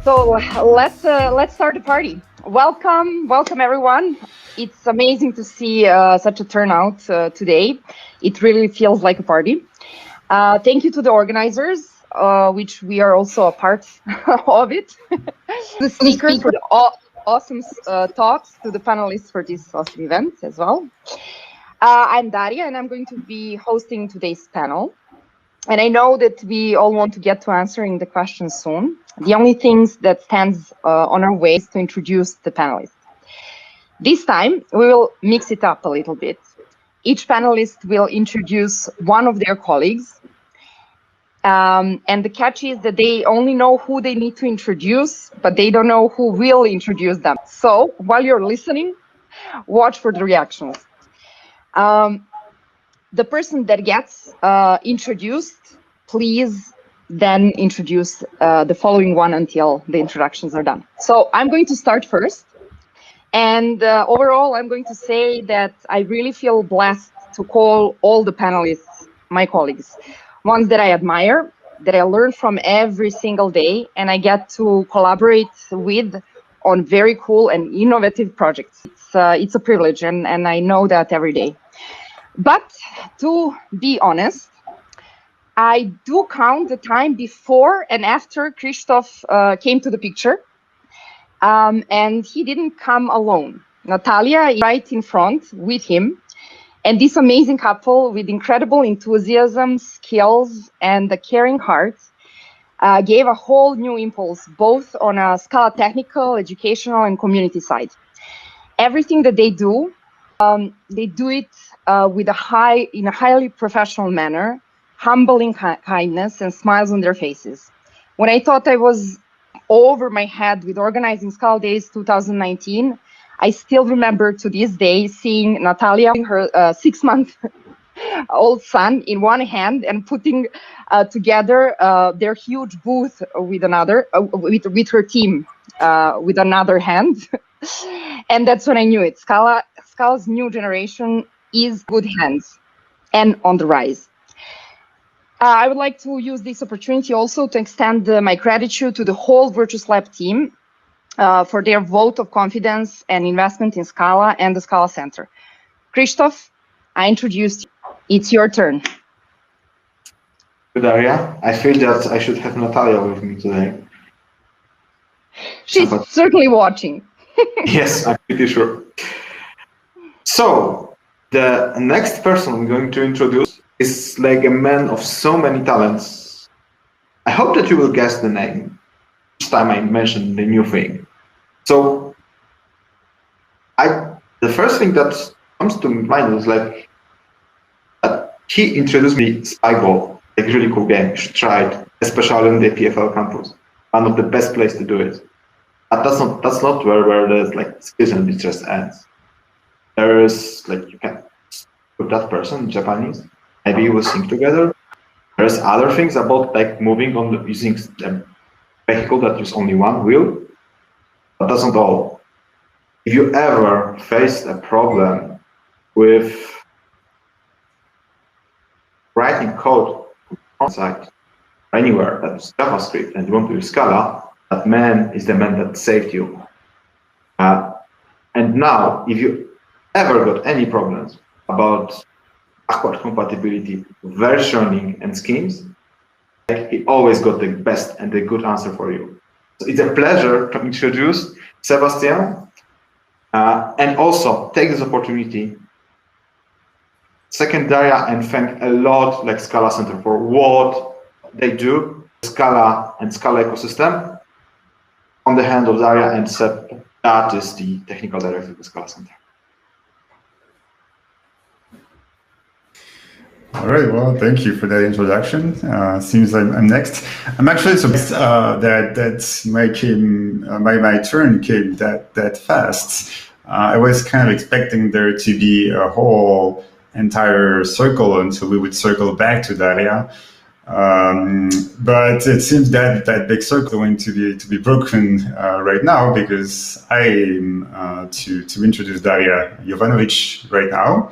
So let's start the party. Welcome everyone. It's amazing to see such a turnout today. It really feels like a party. Thank you to the organizers, which we are also a part of it. The speakers for the awesome talks, to the panelists for this awesome event as well. I'm Daria, and I'm going to be hosting today's panel. And I know that we all want to get to answering the questions soon. The only things that stands on our way is to introduce the panelists. This time, we will mix it up a little bit. Each panelist will introduce one of their colleagues. And the catch is that they only know who they need to introduce, but they don't know who will introduce them. So while you're listening, watch for the reactions. The person that gets introduced, please then introduce the following one until the introductions are done. So I'm going to start first. And overall, I'm going to say that I really feel blessed to call all the panelists my colleagues, ones that I admire, that I learn from every single day, and I get to collaborate with on very cool and innovative projects. It's a privilege, and I know that every day. But to be honest, I do count the time before and after Christoph came to the picture. And he didn't come alone. Natalia is right in front with him. And this amazing couple with incredible enthusiasm, skills, and a caring heart gave a whole new impulse, both on a Scala technical, educational, and community side. Everything that they do it with in a highly professional manner, humbling kindness and smiles on their faces. When I thought I was over my head with organizing Scala Days 2019, I still remember to this day seeing Natalia, her 6-month-old son, in one hand and putting together their huge booth with with her team with another hand. And that's when I knew it. Scala's new generation is good hands and on the rise. I would like to use this opportunity also to extend my gratitude to the whole Virtuous Lab team for their vote of confidence and investment in Scala and the Scala Center. Christoph, I introduced you. It's your turn. Good, Daria. I feel that I should have Natalia with me today. She's certainly watching. Yes, I'm pretty sure. So, the next person I'm going to introduce is like a man of so many talents. I hope that you will guess the name each time I mention the new thing. So, the first thing that comes to mind is like that he introduced me Spikeball, like really cool game. You should try it, especially on the PFL campus. One of the best places to do it. But that's not where there's like skills and interest ends. There is like you can put that person in Japanese. Maybe you will sing together. There's other things about like moving on using a vehicle that uses only one wheel. But that's not all. If you ever faced a problem with writing code on site or anywhere that's JavaScript and you want to use Scala, that man is the man that saved you. And now, if you ever got any problems about backward compatibility, versioning, and schemes, he always got the best and the good answer for you. So it's a pleasure to introduce Sebastian, and also take this opportunity, second Daria, and thank a lot like Scala Center for what they do, Scala and Scala ecosystem. On the hand of Daria and Seb, that is the technical director of the Scala Center. All right, well, thank you for that introduction. Seems I'm next. I'm actually surprised that my turn came that fast. I was kind of expecting there to be a whole entire circle until we would circle back to Daria. But it seems that big circle is going to be broken right now, because I'm to introduce Daria Jovanovic right now.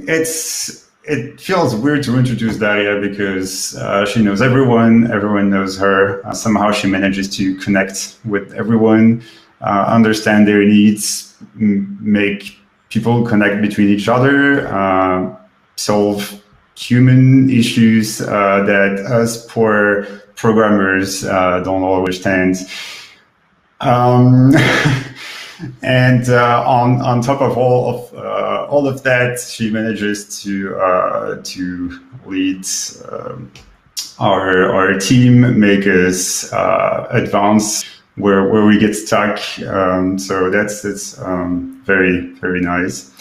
It's it feels weird to introduce Daria because she knows everyone knows her. Somehow she manages to connect with everyone, understand their needs, make people connect between each other, solve human issues that us poor programmers don't always understand. And on top of all of that, she manages to lead our team, make us advance where we get stuck. So that's very, very nice.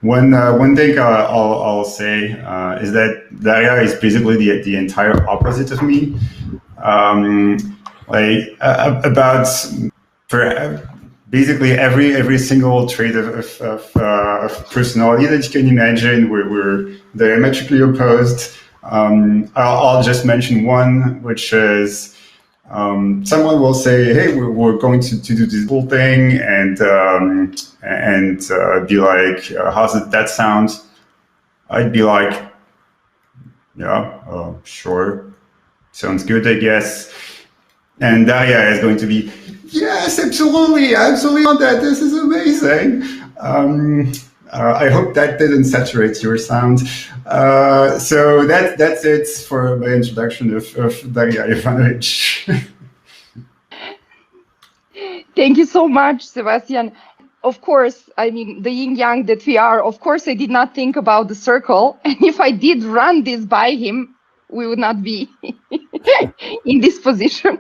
One thing I'll say is that Daria is basically the entire opposite of me. Basically every single trait of personality that you can imagine, we're diametrically opposed. I'll just mention one, which is someone will say, "Hey, we're going to do this whole thing," and be like, "How's that sound?" I'd be like, "Yeah, sure, sounds good, I guess." And Daria is going to be, "Yes, absolutely on that. This is amazing." I hope that didn't saturate your sound. So that's it for my introduction of Daria Ivanovic. Thank you so much, Sebastian. Of course, I mean, the yin-yang that we are, of course, I did not think about the circle. And if I did run this by him, we would not be in this position.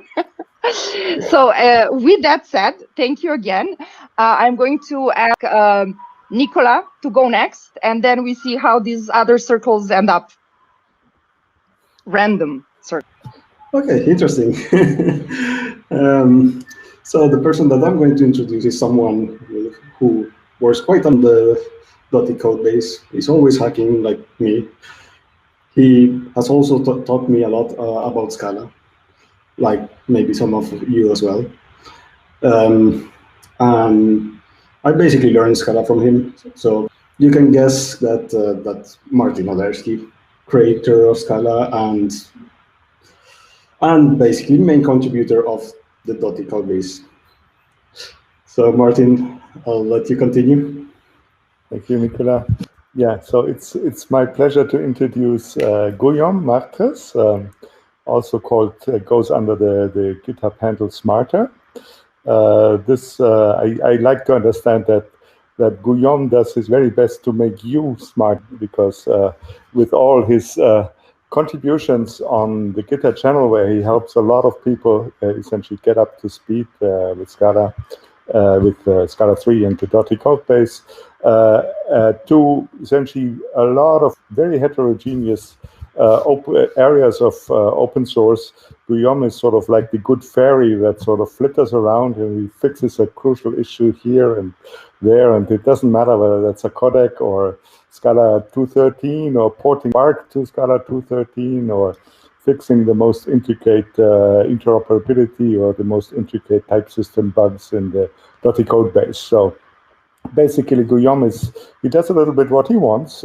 So with that said, thank you again. I'm going to ask Nicola to go next, and then we see how these other circles end up. Random circles. Okay, interesting. So the person that I'm going to introduce is someone who works quite on the Dotty code base. He's always hacking like me. He has also taught me a lot about Scala, like maybe some of you as well. And I basically learned Scala from him. So you can guess that that's Martin Odersky, creator of Scala and basically main contributor of the Dotty code base. So Martin, I'll let you continue. Thank you, Nicola. Yeah, so it's my pleasure to introduce Guillaume Martres, also called, goes under the GitHub handle Smarter. I like to understand that Guillaume does his very best to make you smart, because with all his contributions on the GitHub channel, where he helps a lot of people essentially get up to speed with Scala, with Scala 3 and the Dotty code base, to essentially a lot of very heterogeneous areas of open source. Guillaume is sort of like the good fairy that sort of flitters around and he fixes a crucial issue here and there, and it doesn't matter whether that's a codec or Scala 2.13 or porting Bark to Scala 2.13 or fixing the most intricate interoperability or the most intricate type system bugs in the Dotty code base. So basically Guillaume he does a little bit what he wants.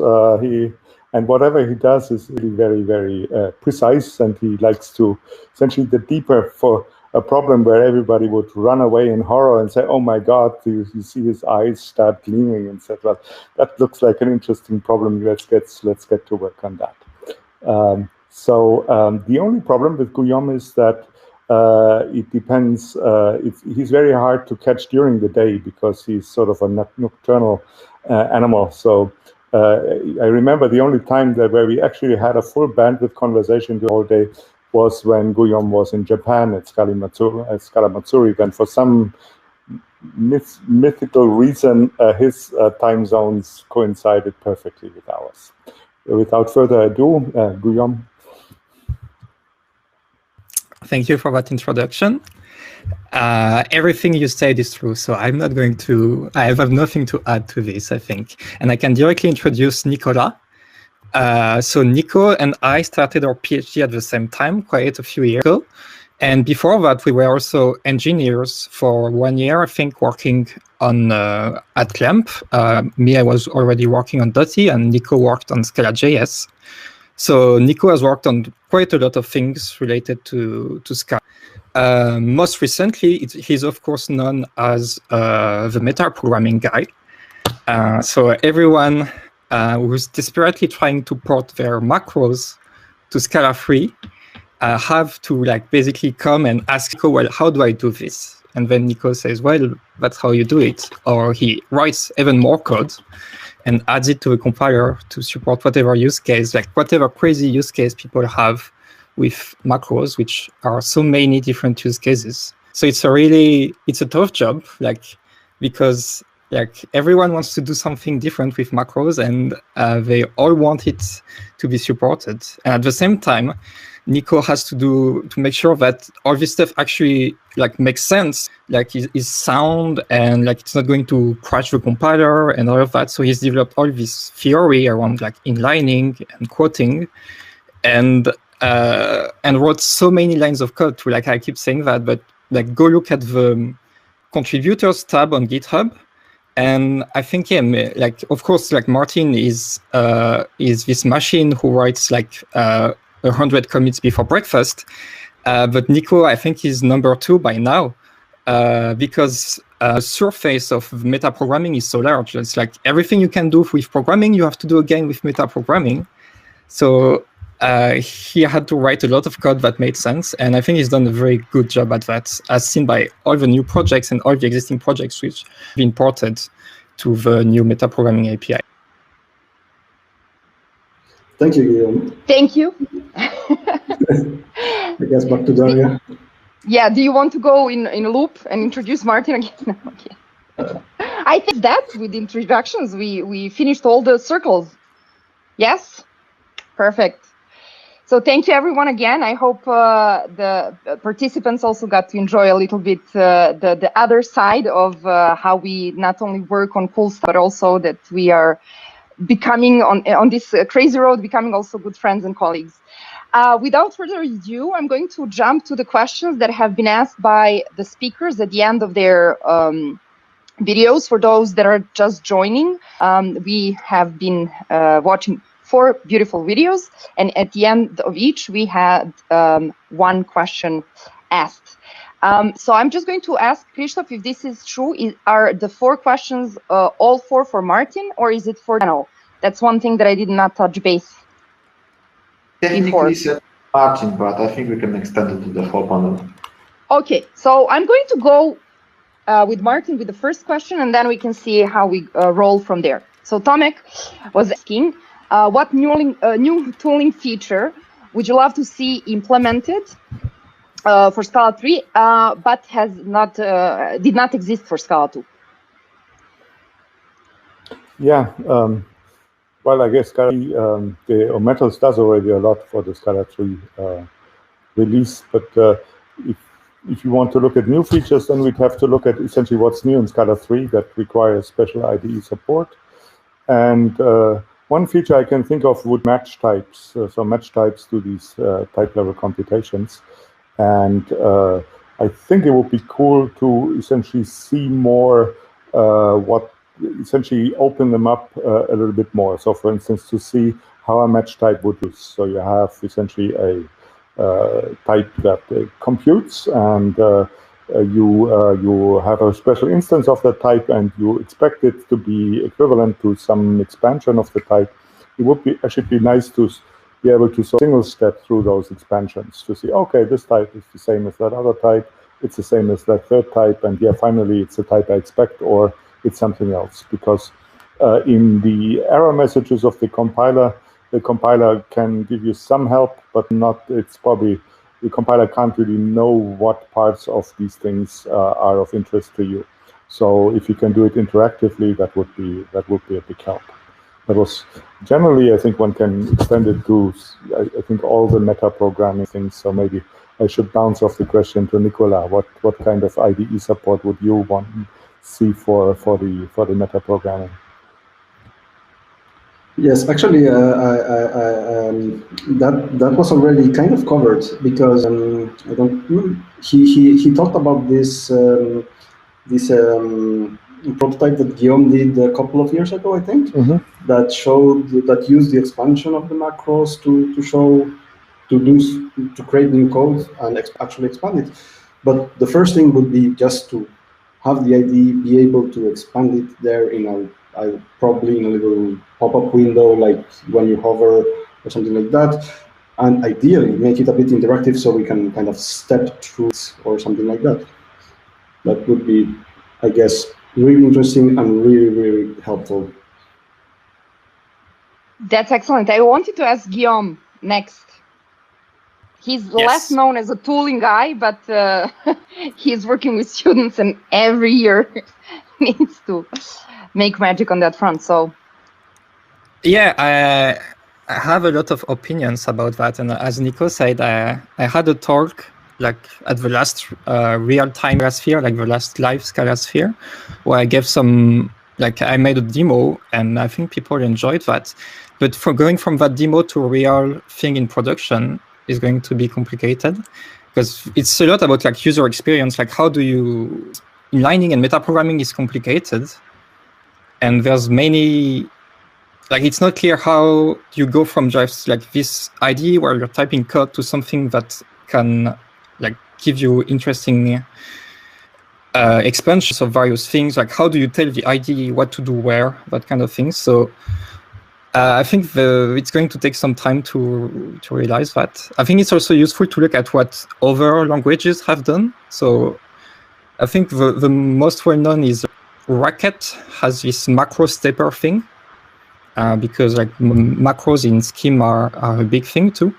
And whatever he does is really very, very precise, and he likes to essentially the deeper for a problem where everybody would run away in horror and say, "Oh my God, you see his eyes start gleaming," etc. That looks like an interesting problem. Let's get to work on that. The only problem with Guillaume is that it depends. He's very hard to catch during the day because he's sort of a nocturnal animal. So. I remember the only time where we actually had a full bandwidth conversation the whole day was when Guillaume was in Japan at Scala Matsuri, when for some mythical reason his time zones coincided perfectly with ours. Without further ado, Guillaume. Thank you for that introduction. Everything you said is true, so I have nothing to add to this, I think. And I can directly introduce Nicola. So Nico and I started our PhD at the same time, quite a few years ago. And before that, we were also engineers for 1 year, I think, working on at Clamp. Me, I was already working on Dotty, and Nico worked on Scala.js. So Nico has worked on quite a lot of things related to Scala. Most recently, he's of course known as the metaprogramming guy. So everyone who's desperately trying to port their macros to Scala 3 have to basically come and ask Nico, well, how do I do this? And then Nico says, well, that's how you do it. Or he writes even more code and adds it to a compiler to support whatever use case, whatever crazy use case people have with macros, which are so many different use cases. So it's a tough job, because everyone wants to do something different with macros, and they all want it to be supported. And at the same time, Nico has to make sure that all this stuff actually makes sense, is sound, and it's not going to crash the compiler and all of that. So he's developed all this theory around inlining and quoting, and wrote so many lines of code to I keep saying that, but go look at the contributors tab on GitHub. And I think, of course, Martin is this machine who writes 100 commits before breakfast. But Nico, I think, is number 2 by now, because surface of metaprogramming is so large. It's everything you can do with programming, you have to do again with metaprogramming. So he had to write a lot of code that made sense, and I think he's done a very good job at that, as seen by all the new projects and all the existing projects which have been ported to the new metaprogramming API. Thank you, Guillaume. Thank you. I guess back to Daniel. Yeah, do you want to go in a loop and introduce Martin again? No, okay. I think that with introductions, we finished all the circles. Yes? Perfect. So thank you, everyone, again. I hope the participants also got to enjoy a little bit the other side of how we not only work on cool stuff, but also that we are becoming on this crazy road, becoming also good friends and colleagues. Without further ado, I'm going to jump to the questions that have been asked by the speakers at the end of their videos. For those that are just joining, we have been watching 4 beautiful videos, and at the end of each, we had 1 question asked. So I'm just going to ask Christoph if this is true. Are the 4 questions all 4 for Martin, or is it for Daniel? That's one thing that I did not touch base Technically said Martin, but I think we can extend it to the whole panel. Okay, so I'm going to go with Martin with the first question, and then we can see how we roll from there. So Tomek was asking, what new tooling feature would you love to see implemented for Scala 3, but did not exist for Scala 2? Yeah, well, I guess Scala, the Metals does already a lot for the Scala 3 release, but if you want to look at new features, then we'd have to look at essentially what's new in Scala 3 that requires special IDE support. And one feature I can think of would match types, so match types to these type level computations. And I think it would be cool to essentially see more essentially open them up a little bit more. So for instance, to see how a match type would use. So you have essentially a type that computes, and you have a special instance of that type, and you expect it to be equivalent to some expansion of the type. It would be actually be nice to be able to single step through those expansions to see, okay, this type is the same as that other type, it's the same as that third type, and yeah, finally it's the type I expect, or it's something else. Because in the error messages of the compiler can give you some help, but not. It's probably the compiler can't really know what parts of these things are of interest to you. So if you can do it interactively, that would be a big help. That was generally, I think one can extend it to, I think, all the metaprogramming things. So maybe I should bounce off the question to Nicola. What kind of IDE support would you want to see for the metaprogramming? Yes, actually, that was already kind of covered, because he talked about this prototype that Guillaume did a couple of years ago, I think, that used the expansion of the macros to create new code and actually expand it. But the first thing would be just to have the IDE be able to expand it there probably in a little pop-up window, like when you hover or something like that. And ideally make it a bit interactive so we can kind of step through it or something like that. That would be, I guess, really interesting and really, really helpful. That's excellent. I wanted to ask Guillaume next. He's less known as a tooling guy, but he's working with students and every year needs to make magic on that front. So, yeah, I have a lot of opinions about that. And as Nico said, I had a talk like at the last real-time Sphere, like the last live Scala Sphere, where I gave some, like I made a demo and I think people enjoyed that. But for going from that demo to a real thing in production is going to be complicated because it's a lot about like user experience. Like how do you, inlining and metaprogramming is complicated. And there's many, like it's not clear how you go from just like this IDE where you're typing code to something that can like give you interesting expansions of various things. Like how do you tell the IDE what to do where, that kind of thing. So I think it's going to take some time to realize that. I think it's also useful to look at what other languages have done. So I think the most well-known is Racket has this macro stepper thing because like macros in Scheme are a big thing too.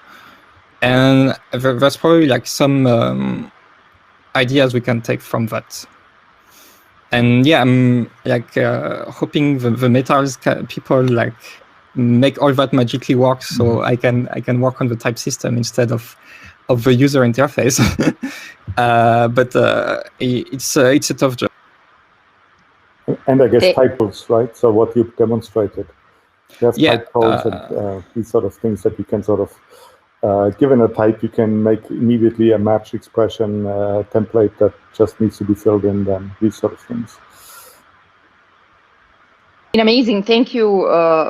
And there's probably like some ideas we can take from that. And yeah, I'm like hoping the metals people like make all that magically work, so I can work on the type system instead of the user interface. But it's a tough job. And I guess typos, right? So what you demonstrated, there's typos and these sort of things that you can sort of, given a type, you can make immediately a match expression template that just needs to be filled in. Then these sort of things. Amazing, thank you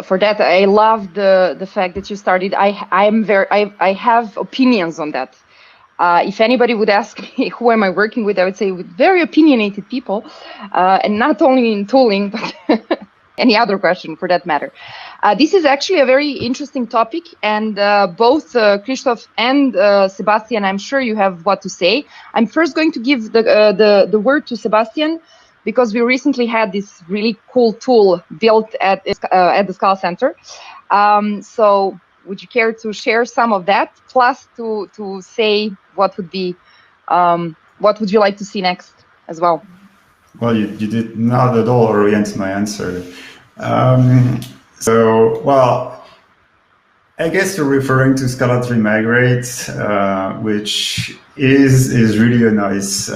for that. I love the fact that you started. I have opinions on that. If anybody would ask me who am I working with, I would say with very opinionated people, and not only in tooling, but any other question for that matter. This is actually a very interesting topic, and both Christoph and Sebastian, I'm sure you have what to say. I'm first going to give the word to Sebastian, because we recently had this really cool tool built at the Scala Center. So would you care to share some of that, plus to say what would be, what would you like to see next as well? Well, you did not at all orient my answer. Well, I guess you're referring to Scala3 Migrate, which is really a nice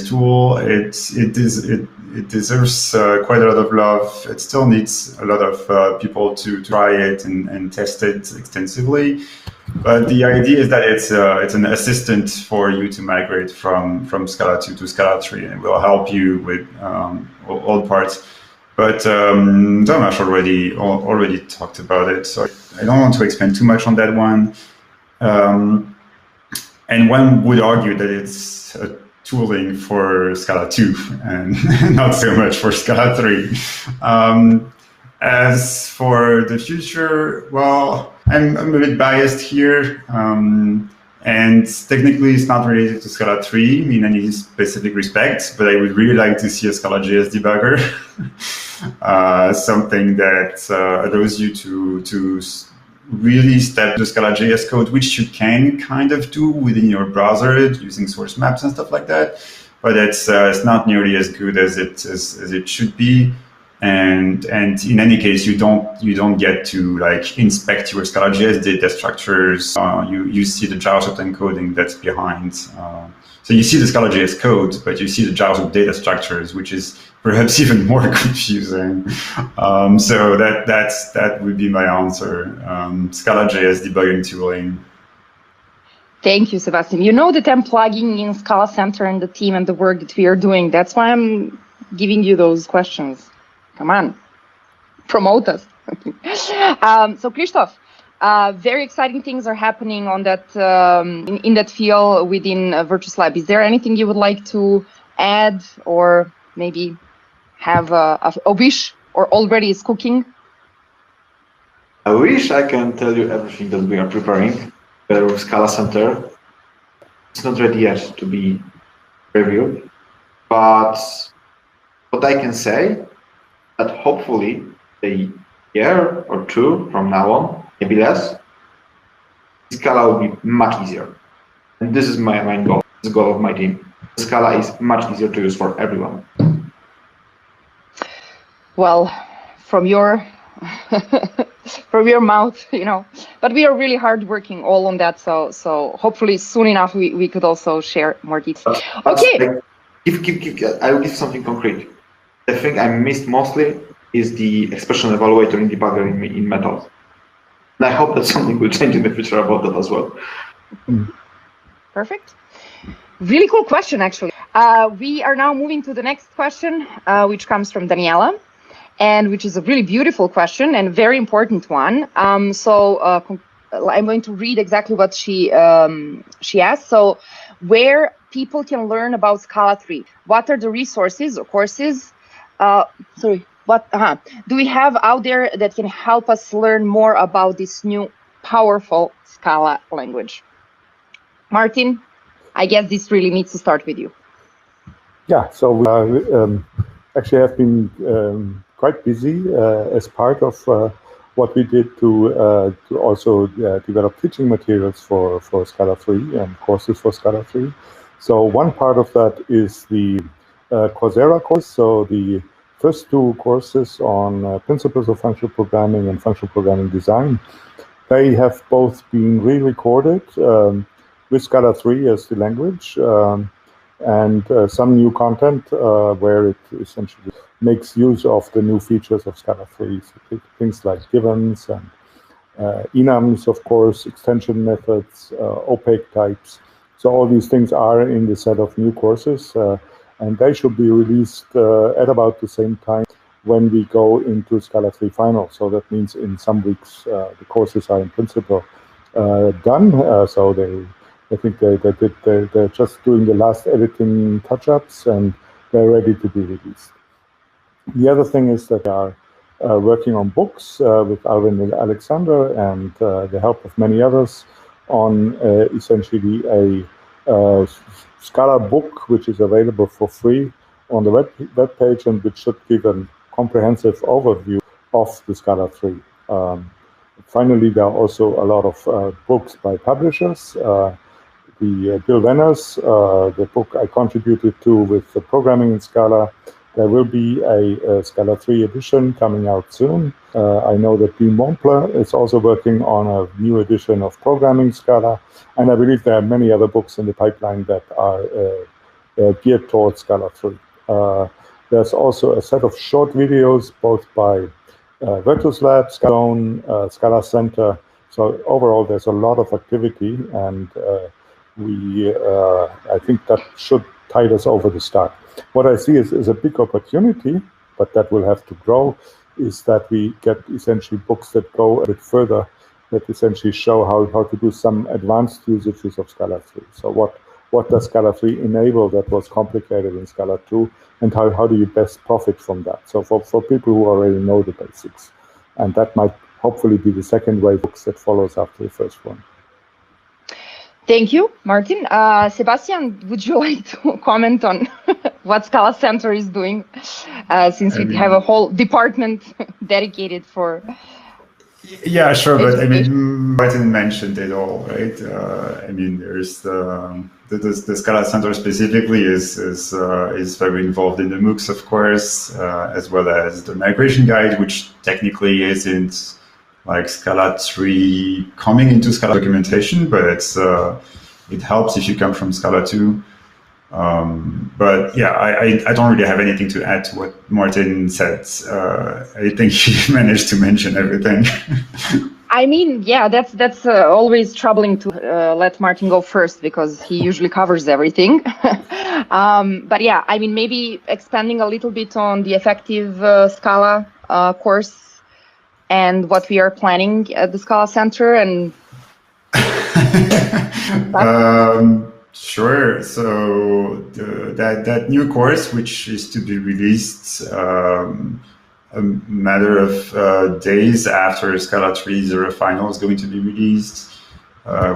tool. It deserves quite a lot of love. It still needs a lot of people to try it and test it extensively. But the idea is that it's an assistant for you to migrate from Scala 2 to Scala3, and it will help you with all parts. But Tomasz already talked about it, so I don't want to expand too much on that one. And one would argue that it's a tooling for Scala 2 and not so much for Scala 3. As for the future, well, I'm a bit biased here. And technically, it's not related to Scala 3 in any specific respect, but I would really like to see a Scala.js debugger, something that allows you to really step the Scala.js code, which you can kind of do within your browser using source maps and stuff like that, but it's not nearly as good as it should be. And in any case, you don't get to like inspect your Scala.js data structures. You see the JavaScript encoding that's behind. So you see the Scala.js code, but you see the JavaScript data structures, which is perhaps even more confusing. So that would be my answer. Scala.js debugging tooling. Thank you, Sebastian. You know that I'm plugging in Scala Center and the team and the work that we are doing. That's why I'm giving you those questions. Come on, promote us. So Christoph, very exciting things are happening on that in that field within Virtus Lab. Is there anything you would like to add, or maybe have a wish, or already is cooking? I wish I can tell you everything that we are preparing with Scala Center. It's not ready yet to be reviewed, but what I can say that hopefully a year or two from now on, maybe less, Scala will be much easier. And this is my main goal, the goal of my team. Scala is much easier to use for everyone. Well, from your from your mouth, but we are really hard working all on that. So hopefully soon enough we could also share more details. Okay. I will give something concrete. The thing I missed mostly is the expression evaluator in debugger in methods. And I hope that something will change in the future about that as well. Perfect. Really cool question, actually. We are now moving to the next question, which comes from Daniela, and which is a really beautiful question and very important one. So I'm going to read exactly what she asked. So, where people can learn about Scala 3? What are the resources or courses? What do we have out there that can help us learn more about this new powerful Scala language? Martin, I guess this really needs to start with you. Yeah, so we actually have been quite busy as part of what we did to also develop teaching materials for Scala 3 and courses for Scala 3. So one part of that is the Coursera course. So the first two courses on principles of functional programming and functional programming design, they have both been re-recorded with Scala 3 as the language, and some new content where it essentially makes use of the new features of Scala 3. So things like givens and enums, of course, extension methods, opaque types. So all these things are in the set of new courses, and they should be released at about the same time when we go into Scala 3 final. So that means in some weeks the courses are in principle done. So I think they're just doing the last editing touch-ups and they're ready to be released. The other thing is that they are working on books with Alvin and Alexander and the help of many others on essentially a Scala book, which is available for free on the web page and which should give a comprehensive overview of the Scala 3. Finally, there are also a lot of books by publishers. The Bill Venner's, the book I contributed to with the programming in Scala. There will be a Scala 3 edition coming out soon. I know that Dean Montpler is also working on a new edition of Programming Scala, and I believe there are many other books in the pipeline that are geared towards Scala 3. There's also a set of short videos, both by Virtus Lab, Scala, Scala Center. So overall, there's a lot of activity, and I think that should tide us over the start. What I see is a big opportunity, but that will have to grow, is that we get essentially books that go a bit further, that essentially show how to do some advanced usages of Scala 3. So what does Scala 3 enable that was complicated in Scala 2, and how do you best profit from that? So for people who already know the basics. And that might hopefully be the second wave books that follows after the first one. Thank you, Martin. Sebastian, would you like to comment on what Scala Center is doing, since we have a whole department dedicated for... Yeah, sure, but I mean, Martin mentioned it all, right? I mean, there's the Scala Center specifically is very involved in the MOOCs, of course, as well as the migration guide, which technically isn't like Scala 3 coming into Scala documentation, but it helps if you come from Scala 2. But yeah, I don't really have anything to add to what Martin said. I think he managed to mention everything. I mean, yeah, that's always troubling to let Martin go first because he usually covers everything. But yeah, I mean, maybe expanding a little bit on the effective Scala course and what we are planning at the Scala Center and. Sure. So that new course, which is to be released a matter of days after Scala 3.0 final is going to be released,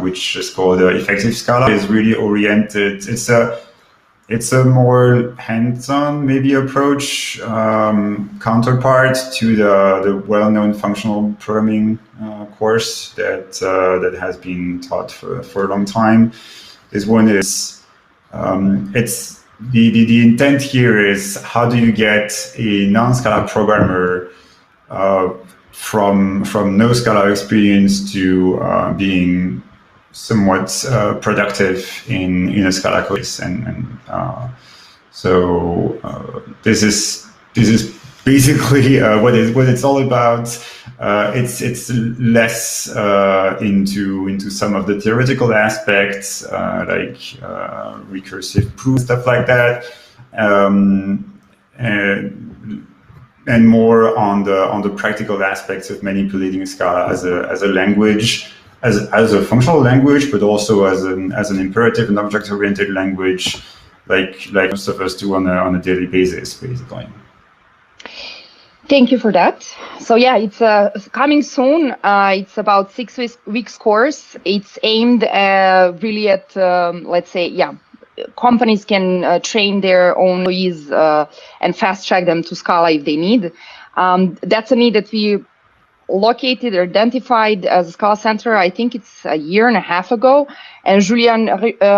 which is called Effective Scala, is really oriented. It's a more hands-on maybe approach, counterpart to the well-known functional programming course that has been taught for a long time. This one is it's the intent here is how do you get a non-Scala programmer from no Scala experience to being somewhat productive in a Scala course, and so this is basically what it's all about. It's less into some of the theoretical aspects like recursive proof, stuff like that, and more on the practical aspects of manipulating Scala as a language. As a functional language, but also as an imperative and object-oriented language, like most of us do on a daily basis, basically. Thank you for that. So yeah, it's coming soon. It's about 6 weeks course. It's aimed really at let's say, yeah, companies can train their own employees and fast track them to Scala if they need. That's a need that we located or identified as a Scala Center, I think it's a year and a half ago, and Julien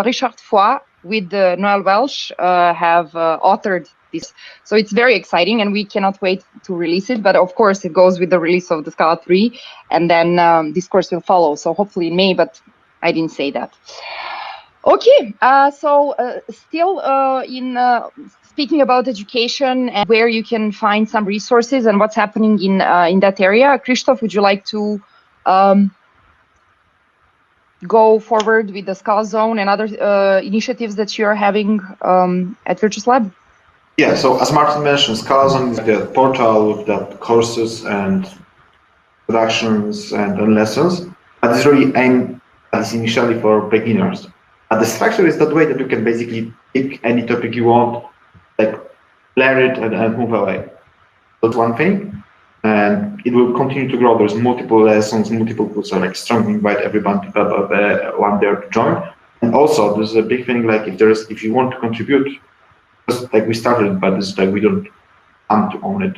Richard Foy with Noel Welsh have authored this. So it's very exciting and we cannot wait to release it, but of course it goes with the release of the Scala 3 and then this course will follow, so hopefully in May, but I didn't say that. Okay, so still in speaking about education and where you can find some resources and what's happening in that area, Christoph, would you like to go forward with the Scala Zone and other initiatives that you're having at Virtuous Lab? Yeah, so as Martin mentioned, Scala Zone is the portal with the courses and productions and lessons, but it's really aimed as initially for beginners. The structure is that way that you can basically pick any topic you want, like learn it and move away. That's one thing, and it will continue to grow. There's multiple lessons, multiple courses. So like strongly invite everyone to one there to join. And also, there's a big thing like if you want to contribute, just like we started, but it's like we don't want to own it.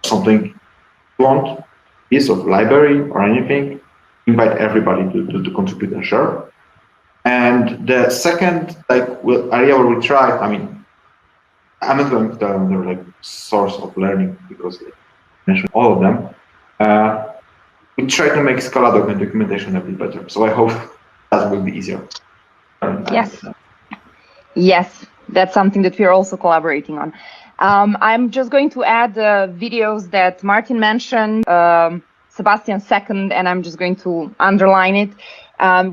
Something you want, piece of library or anything, invite everybody to contribute and share. And the second area where we try, I mean, I'm not going to tell them they're like source of learning because I mentioned all of them. We try to make Scala documentation a bit better. So I hope that will be easier. Yes. Yes, that's something that we're also collaborating on. I'm just going to add videos that Martin mentioned, Sebastian second, and I'm just going to underline it.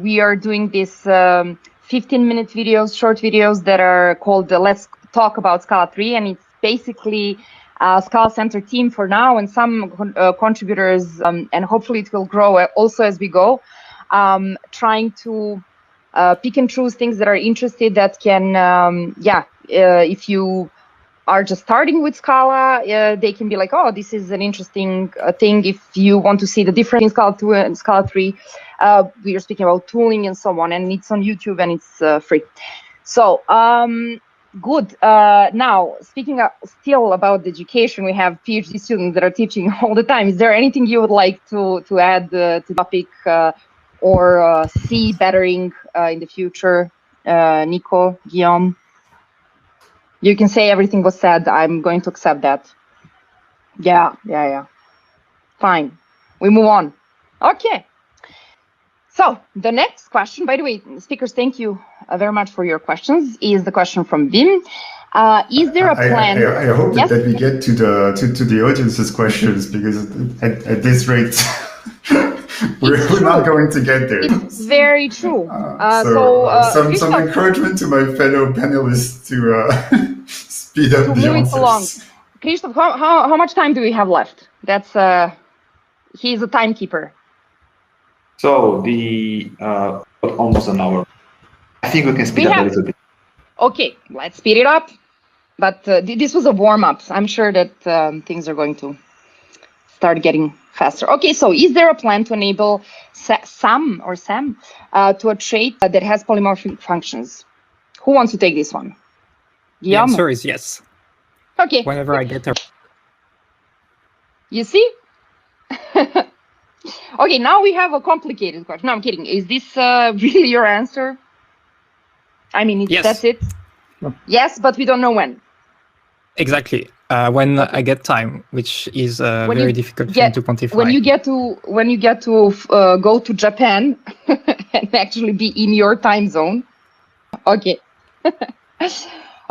We are doing this 15-minute videos, short videos that are called Let's Talk About Scala 3, and it's basically a Scala Center team for now and some contributors, and hopefully it will grow also as we go, trying to pick and choose things that are interested that can, if you are just starting with Scala, they can be like, oh, this is an interesting thing. If you want to see the difference in Scala 2 and Scala 3, we are speaking about tooling and so on, and it's on YouTube and it's free. So good. Now, speaking still about the education, we have PhD students that are teaching all the time. Is there anything you would like to add to the topic or see bettering in the future? Nico, Guillaume? You can say everything was said. I'm going to accept that. Yeah. Fine. We move on. Okay. So the next question, by the way, speakers, thank you very much for your questions, is the question from Wiem. Is there a plan? I hope that we get to the audience's questions, because at this rate, we're not going to get there. It's very true. Some encouragement to my fellow panelists to speed up the answers. Along. Krzysztof, how much time do we have left? That's he's a timekeeper. So almost an hour. I think we can speed up a little bit. Okay, let's speed it up. But this was a warm-up. I'm sure that things are going to start getting faster. Okay, so is there a plan to enable SAM to a trait that has polymorphic functions? Who wants to take this one? The answer is yes. Okay. Whenever I get there. You see? Okay, now we have a complicated question. No, I'm kidding. Is this really your answer? I mean, yes. That's it? Yes, but we don't know when. Exactly. When I get time, which is very difficult thing to quantify. When you get to go to Japan and actually be in your time zone. Okay.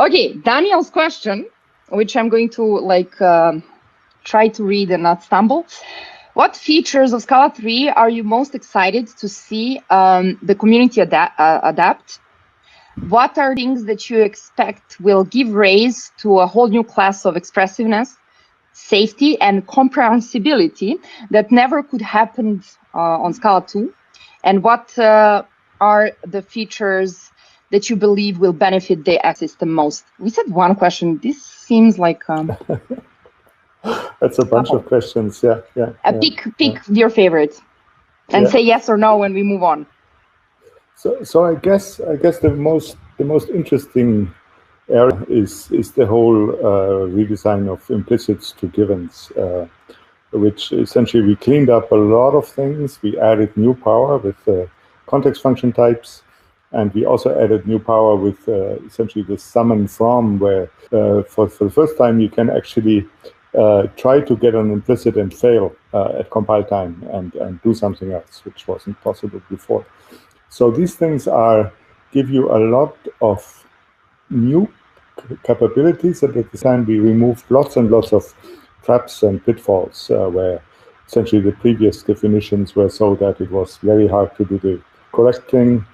Okay, Daniel's question, which I'm going to try to read and not stumble. What features of Scala 3 are you most excited to see the community adapt? What are things that you expect will give rise to a whole new class of expressiveness, safety, and comprehensibility that never could happen on Scala 2? And what are the features that you believe will benefit the ecosystem most? We said one question. This seems like... That's a bunch of questions, yeah. Pick your favorite and say yes or no when we move on. So I guess the most interesting area is the whole redesign of implicits to givens, which essentially we cleaned up a lot of things. We added new power with context function types, and we also added new power with essentially the sum and from, where for the first time you can actually try to get an implicit and fail at compile time and do something else, which wasn't possible before. So these things give you a lot of new capabilities. At the time, we removed lots and lots of traps and pitfalls where essentially the previous definitions were so that it was very hard to do the correct thing.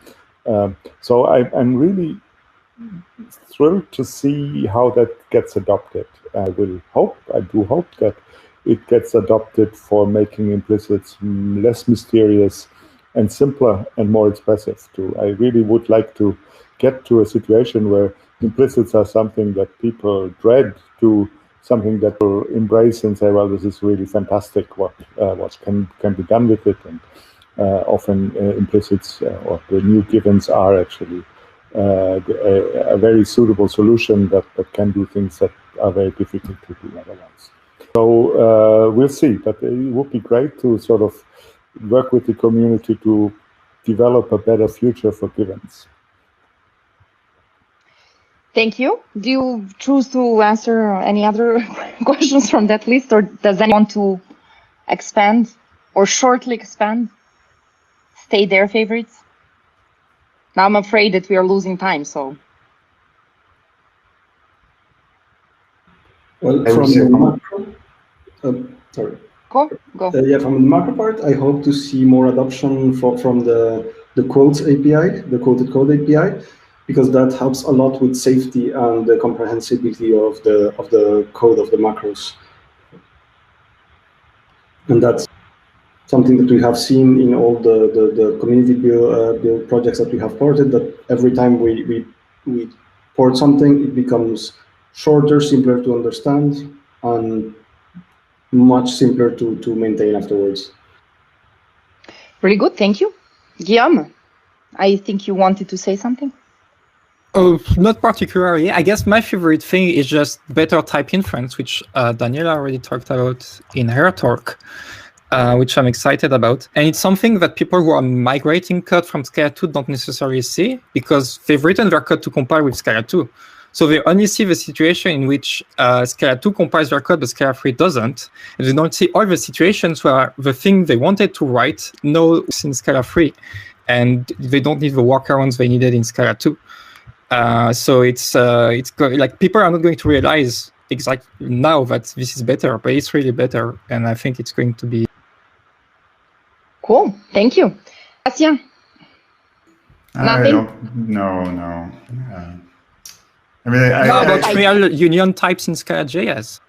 So I'm really thrilled to see how that gets adopted. I do hope that it gets adopted for making implicits less mysterious and simpler and more expressive too. I really would like to get to a situation where implicits are something that people dread to something that will embrace and say, well, this is really fantastic what can be done with it. And often implicits or the new givens are actually a very suitable solution that can do things that are very difficult to do otherwise. So we'll see, but it would be great to sort of work with the community to develop a better future for givens. Thank you. Do you choose to answer any other questions from that list, or does anyone want to expand or shortly expand? Stay their favorites? Now I'm afraid that we are losing time, so. Well, from the macro, sorry. Go. Yeah, from the macro part, I hope to see more adoption from the quotes API, the quoted code API, because that helps a lot with safety and the comprehensibility of the code of the macros. And that's something that we have seen in all the community build projects that we have ported, that every time we port something, it becomes shorter, simpler to understand, and much simpler to maintain afterwards. Really good, thank you. Guillaume, I think you wanted to say something? Oh, not particularly. I guess my favorite thing is just better type inference, which Daniela already talked about in her talk, which I'm excited about. And it's something that people who are migrating code from Scala 2 don't necessarily see, because they've written their code to compile with Scala 2. So they only see the situation in which Scala 2 compiles their code, but Scala 3 doesn't. And they don't see all the situations where the thing they wanted to write knows in Scala 3, and they don't need the workarounds they needed in Scala 2. So it's like people are not going to realize exactly now that this is better, but it's really better, and I think it's going to be. Cool. Thank you. Sebastian? Nothing? No. How about real union types in Scala.js?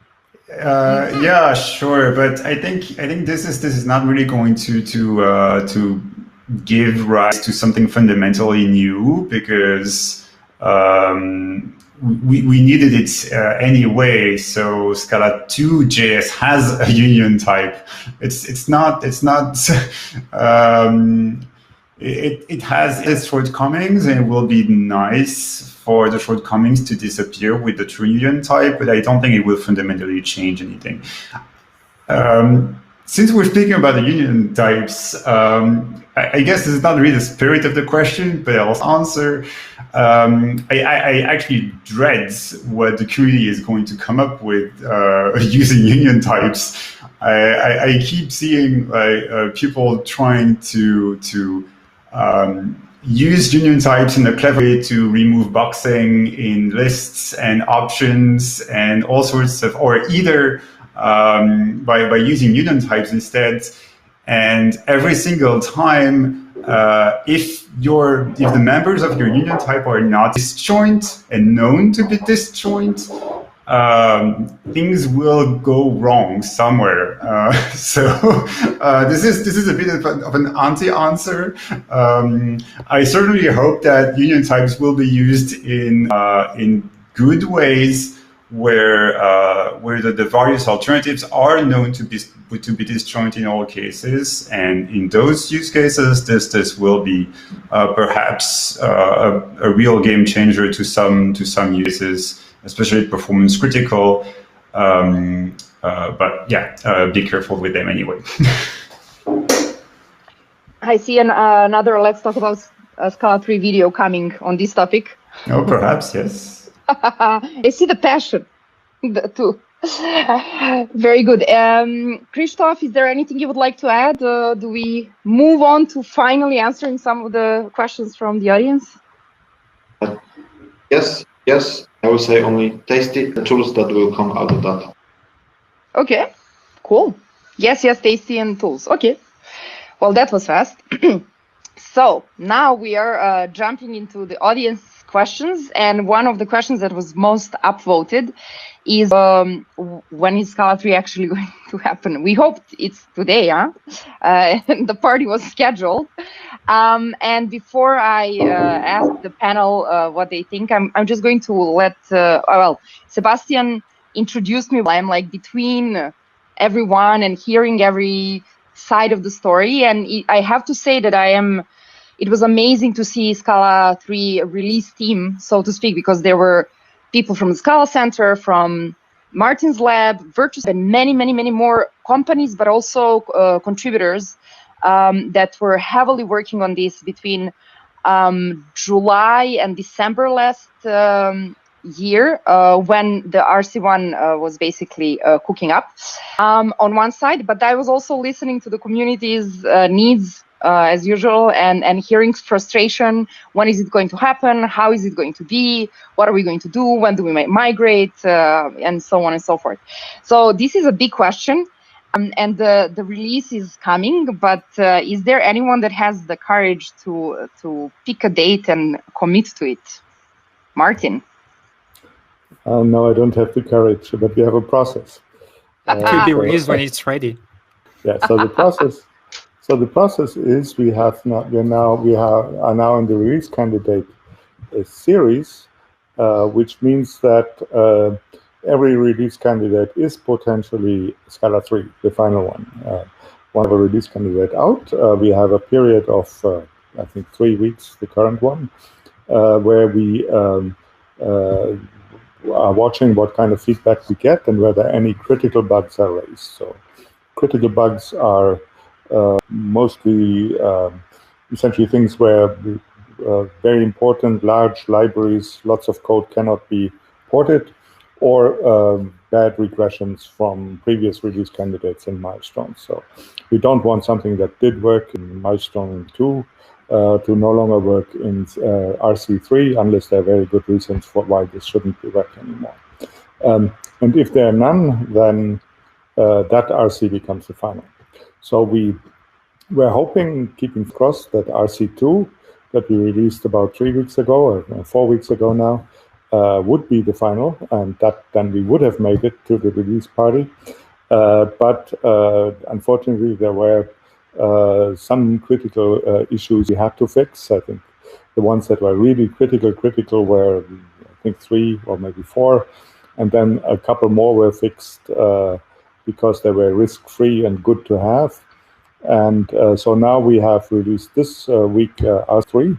Yeah, sure, but I think this is not really going to give rise to something fundamentally new, because we needed it anyway. So Scala.2.js has a union type. It has its shortcomings, and it will be nice for the shortcomings to disappear with the true union type, but I don't think it will fundamentally change anything. Since we're speaking about the union types, I guess this is not really the spirit of the question, but I'll answer. I actually dread what the community is going to come up with using union types. I keep seeing people trying to use union types in a clever way to remove boxing in lists and options and all sorts of, or either by using union types instead. And every single time, if the members of your union type are not disjoint and known to be disjoint, things will go wrong somewhere. This is a bit of an anti-answer. I certainly hope that union types will be used in good ways where the various alternatives are known to be disjoint in all cases, and in those use cases, this will be perhaps a real game changer to some uses, especially performance critical. But yeah, be careful with them anyway. I see another Let's Talk About Scala 3 video coming on this topic. Oh, perhaps, yes. I see the passion too. Very good. Christoph, is there anything you would like to add? Do we move on to finally answering some of the questions from the audience? Yes. I would say only tasty tools that will come out of that. Okay, cool. Yes, tasty and tools. Okay. Well, that was fast. So now we are jumping into the audience questions, and one of the questions that was most upvoted is when is Scala 3 actually going to happen? We hoped it's today, and the party was scheduled. And before I ask the panel what they think, I'm just going to let Sebastian introduce me. I'm like between everyone and hearing every side of the story, and I have to say that it was amazing to see Scala 3 release team, so to speak, because there were people from the Scala Center, from Martin's lab, Virtus, and many more companies, but also contributors that were heavily working on this between July and December last year, when the RC1 was basically cooking up on one side. But I was also listening to the community's needs as usual, and hearing frustration. When is it going to happen? How is it going to be? What are we going to do? When do we migrate? And so on and so forth. So this is a big question, and the release is coming. But is there anyone that has the courage to pick a date and commit to it? Martin? No, I don't have the courage, but we have a process. It could be released when it's ready. Yeah. So the process. So the process is we are now in the release candidate series, which means that every release candidate is potentially Scala 3, the final one. One of a release candidate out, we have a period of I think 3 weeks, the current one, where we are watching what kind of feedback we get and whether any critical bugs are raised. So critical bugs are mostly essentially things where very important large libraries, lots of code cannot be ported, or bad regressions from previous release candidates and milestones. So we don't want something that did work in milestone 2 to no longer work in RC3 unless there are very good reasons for why this shouldn't work anymore. And if there are none, then that RC becomes the final. So we We're hoping, keeping crossed, that RC2 that we released about 3 weeks ago, or 4 weeks ago now, would be the final, and that then we would have made it to the release party. But unfortunately, there were some critical issues we had to fix. I think the ones that were really critical were, I think, 3 or maybe 4, and then a couple more were fixed because they were risk-free and good to have. And so now we have released this week R3,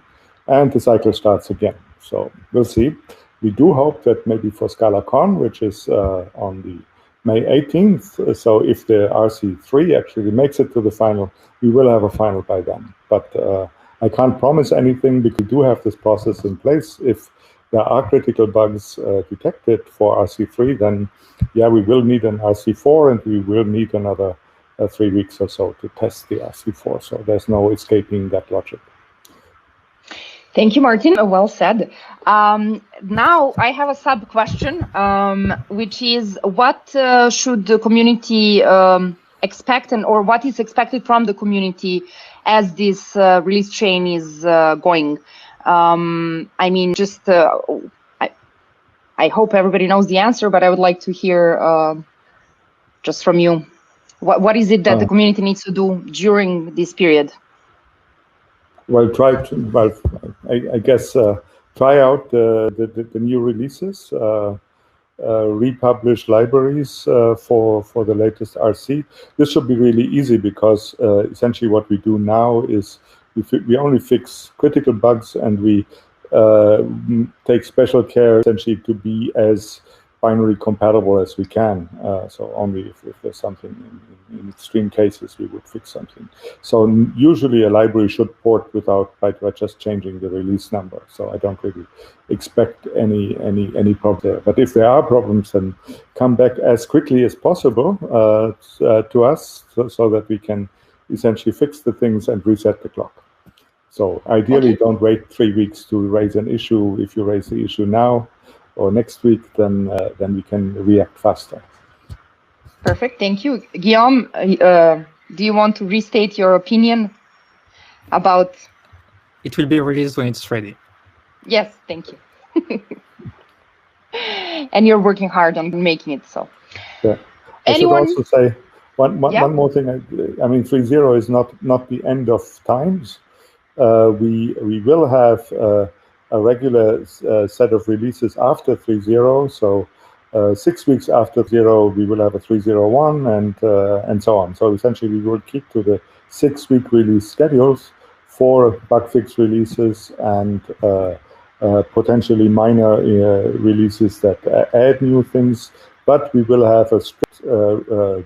and the cycle starts again. So we'll see. We do hope that maybe for ScalaCon, which is on the May 18th, so if the RC3 actually makes it to the final, we will have a final by then. But I can't promise anything because we do have this process in place. If there are critical bugs detected for RC3, then yeah, we will need an RC4, and we will need another 3 weeks or so to test the RC4. So there's no escaping that logic. Thank you, Martin. Well said. Now I have a sub question, which is what should the community expect, or what is expected from the community as this release chain is going? I mean, just I hope everybody knows the answer, but I would like to hear just from you. What is it that the community needs to do during this period? Well, I guess try out the new releases, republish libraries for the latest RC. This should be really easy because essentially what we do now is we only fix critical bugs, and we take special care essentially to be as binary compatible as we can. So only if there's something in extreme cases we would fix something. So usually a library should port by just changing the release number. So I don't really expect any problem there. But if there are problems, then come back as quickly as possible to us so that we can essentially fix the things and reset the clock. So ideally, don't wait 3 weeks to raise an issue. If you raise the issue now or next week, then we can react faster. Perfect, thank you. Guillaume, do you want to restate your opinion about? It will be released when it's ready. Yes, thank you. And you're working hard on making it so. Yeah. I should also say one more thing. I mean, 3.0 is not the end of times. We will have a regular set of releases after 3.0. So 6 weeks after 0, we will have a 3.01 and so on. So essentially, we will keep to the 6-week release schedules for bug fix releases and potentially minor releases that add new things. But we will have a strict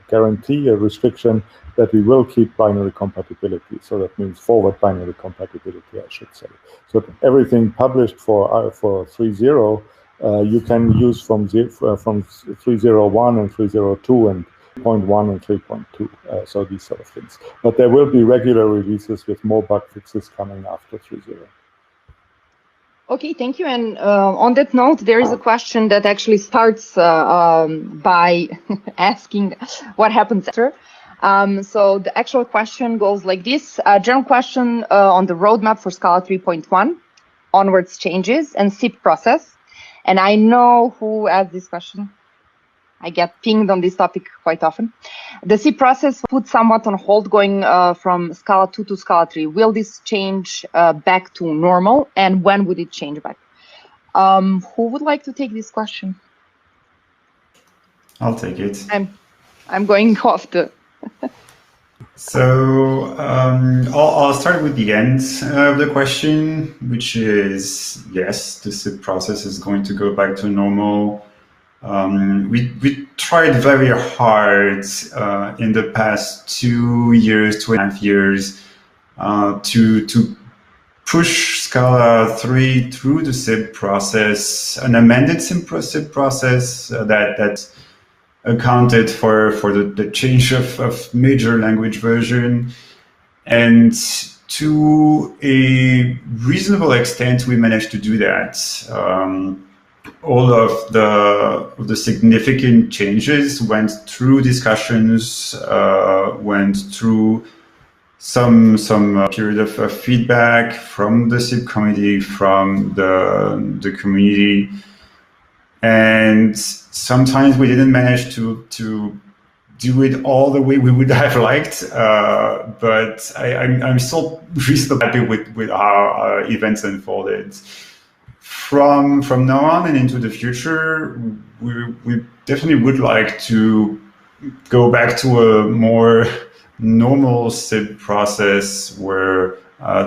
guarantee, a restriction that we will keep binary compatibility. So that means forward binary compatibility, I should say. So everything published for 3.0 you can use from 3.01 and 3.02 and 3.1 and 3.2. So these sort of things. But there will be regular releases with more bug fixes coming after 3.0. Okay, thank you. And on that note, there is a question that actually starts by asking what happens after. So the actual question goes like this. A general question on the roadmap for Scala 3.1, onwards changes, and SIP process. And I know who asked this question. I get pinged on this topic quite often. The SIP process put somewhat on hold going from Scala 2 to Scala 3. Will this change back to normal? And when would it change back? Who would like to take this question? I'll take it. I'm going off the... So I'll start with the end of the question, which is, yes, the SIP process is going to go back to normal. We tried very hard in the past 2 years, 2.5 years, to push Scala 3 through the SIP process, an amended SIP process that accounted for the change of major language version. And to a reasonable extent, we managed to do that. All of the significant changes went through discussions, went through some period of feedback from the SIP committee, from the community, and sometimes we didn't manage to do it all the way we would have liked, but I'm still reasonably happy with how our events unfolded. From now on and into the future, we definitely would like to go back to a more normal SIP process where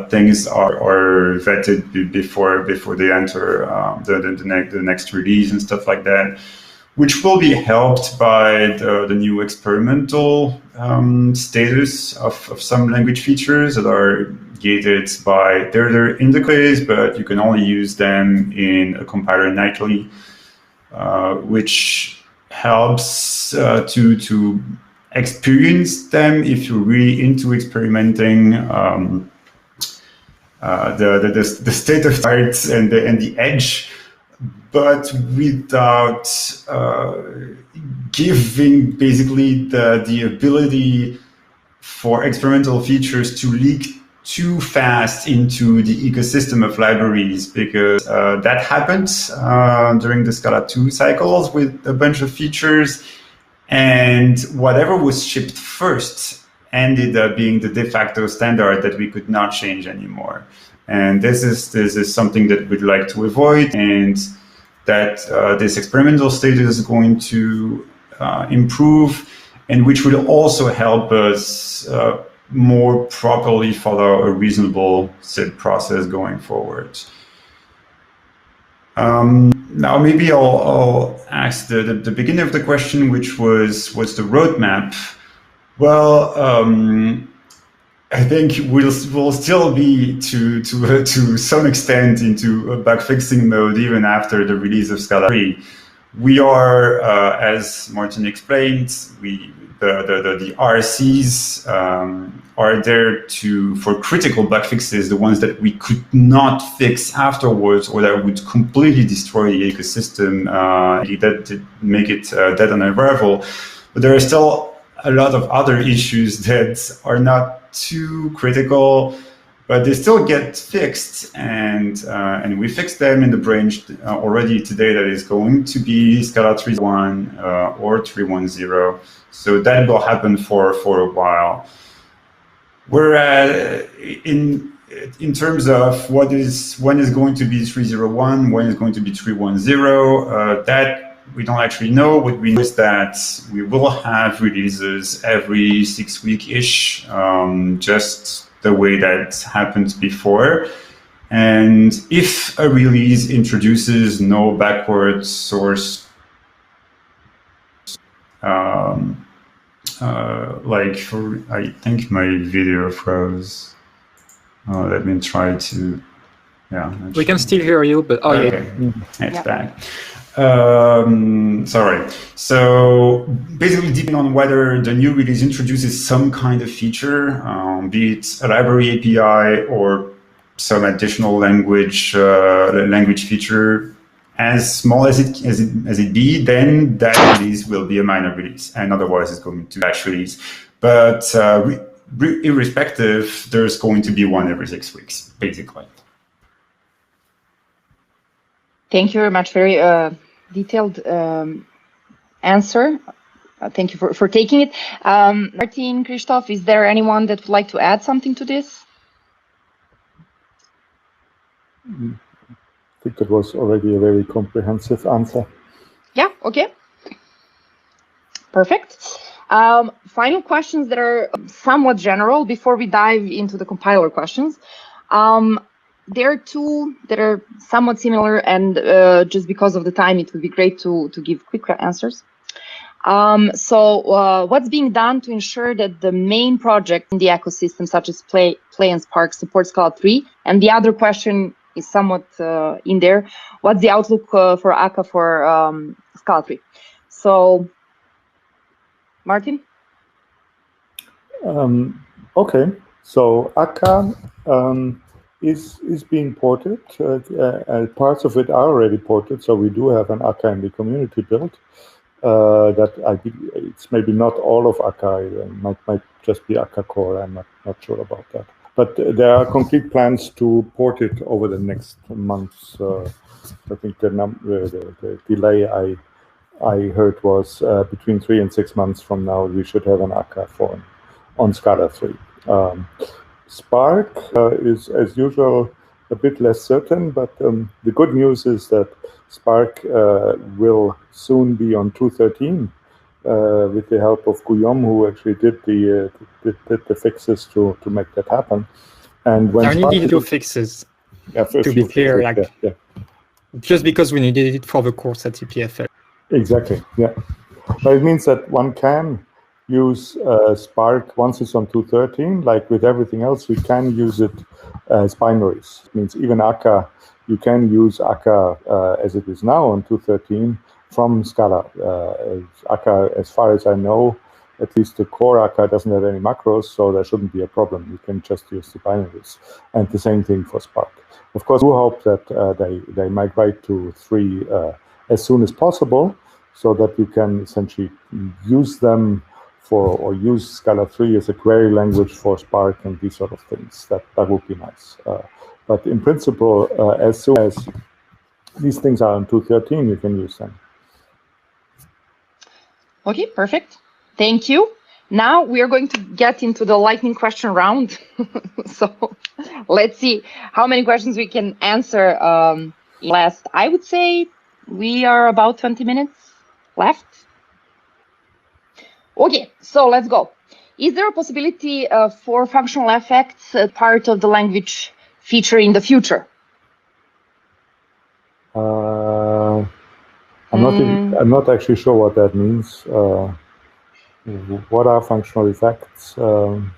things are vetted before they enter the next release and stuff like that, which will be helped by the new experimental status of some language features that are gated by they're in the case, but you can only use them in a compiler nightly, which helps to experience them if you're really into experimenting the state of the art and the edge, but without giving basically the ability for experimental features to leak too fast into the ecosystem of libraries, because that happened during the Scala 2 cycles with a bunch of features, and whatever was shipped first ended up being the de facto standard that we could not change anymore. And this is something that we'd like to avoid, and that this experimental state is going to improve, and which will also help us more properly follow a reasonable SIP process going forward. Now maybe I'll ask the beginning of the question, which was the roadmap. Well, I think we'll still be to some extent into a bug fixing mode even after the release of Scala 3. We are, as Martin explained, the RCs are there for critical bug fixes, the ones that we could not fix afterwards or that would completely destroy the ecosystem, that make it dead on arrival. But there are still a lot of other issues that are not too critical, but they still get fixed, and we fixed them in the branch already today that is going to be Scala 3.1 or 3.10. So that will happen for a while. Whereas in terms of when is going to be 3.01, when is going to be 3.10, that we don't actually know. What we know is that we will have releases every 6 week-ish, just the way that happened before. And if a release introduces no backward source, I think my video froze. Let me try to, We can still hear you, but okay. It's back. Sorry. So basically, depending on whether the new release introduces some kind of feature, be it a library API or some additional language feature, as small as it be, then that release will be a minor release, and otherwise it's going to batch release. But irrespective, there's going to be one every 6 weeks, basically. Thank you very much. Very detailed answer. Thank you for taking it. Martin, Christoph, is there anyone that would like to add something to this? I think it was already a very comprehensive answer. Yeah, okay. Perfect. Final questions that are somewhat general before we dive into the compiler questions. There are two that are somewhat similar, and just because of the time, it would be great to give quick answers. So what's being done to ensure that the main project in the ecosystem, such as Play and Spark, supports Scala 3? And the other question is somewhat in there. What's the outlook for Akka for Scala 3? So, Martin? Okay, so Akka is being ported. Parts of it are already ported, so we do have an Akka in the community build. it's maybe not all of Akka. It might just be Akka core. I'm not sure about that. But there are concrete plans to port it over the next months. I think the delay I heard was between 3 and 6 months from now, we should have an Akka form on Scala 3. Spark is, as usual, a bit less certain, but the good news is that Spark will soon be on 2.13 with the help of Guillaume, who actually did the fixes to make that happen. And when there needed to fixes, to be clear, just because we needed it for the course at CPFL. Exactly, yeah. But it means that one can use Spark once it's on 2.13. Like with everything else, we can use it as binaries. It means even Akka, you can use Akka as it is now on 2.13 from Scala. Akka, as far as I know, at least the core Akka doesn't have any macros, so there shouldn't be a problem. You can just use the binaries. And the same thing for Spark. Of course, we hope that they migrate to 3 as soon as possible, so that you can essentially use them or use Scala 3 as a query language for Spark and these sort of things. That would be nice. But in principle, as soon as these things are on 2.13, you can use them. Okay, perfect. Thank you. Now we are going to get into the lightning question round. So let's see how many questions we can answer last. I would say we are about 20 minutes left. Okay, so let's go. Is there a possibility for functional effects part of the language feature in the future? I'm not actually sure what that means. What are functional effects? And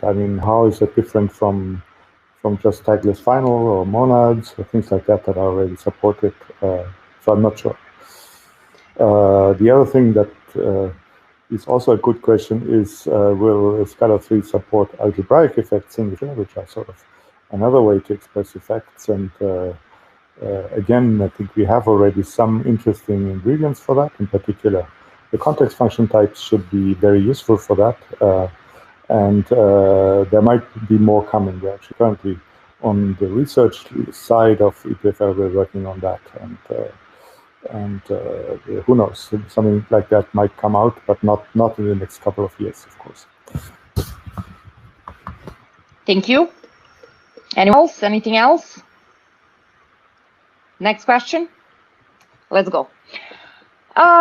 I mean, how is it different from just tagless final or monads or things like that are already supported? So I'm not sure. The other thing that is also a good question is, will Scala 3 support algebraic effects in Java, which are sort of another way to express effects? And again, I think we have already some interesting ingredients for that. In particular, the context function types should be very useful for that. And there might be more coming. We're actually currently on the research side of EPFL, we're working on that. And who knows, something like that might come out, but not in the next couple of years, of course. Thank you. Anyone else? Anything else? Next question. Let's go.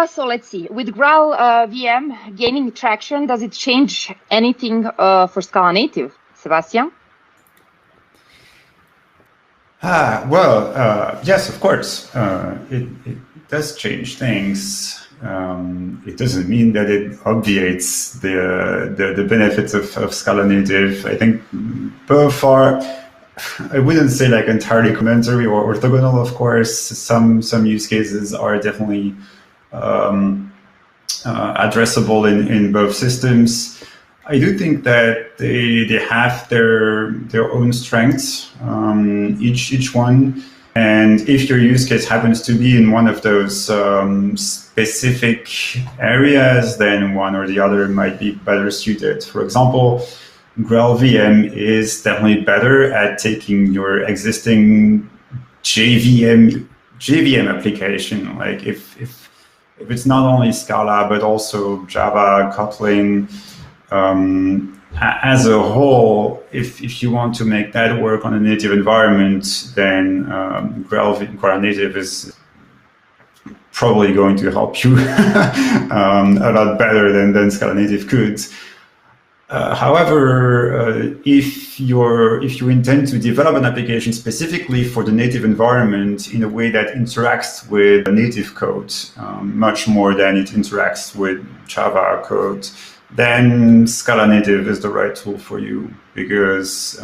So let's see. With GraalVM gaining traction, does it change anything for Scala native? Sebastian? Yes, of course. It does change things. It doesn't mean that it obviates the benefits of Scala native. I think both are, I wouldn't say like entirely complementary or orthogonal, of course. Some use cases are definitely addressable in both systems. I do think that they have their own strengths, each one. And if your use case happens to be in one of those specific areas, then one or the other might be better suited. For example, GraalVM is definitely better at taking your existing JVM application. Like if it's not only Scala, but also Java, Kotlin, as a whole, if you want to make that work on a native environment, then Graal native is probably going to help you a lot better than Scala native could. However, if you intend to develop an application specifically for the native environment in a way that interacts with native code much more than it interacts with Java code, then Scala native is the right tool for you, because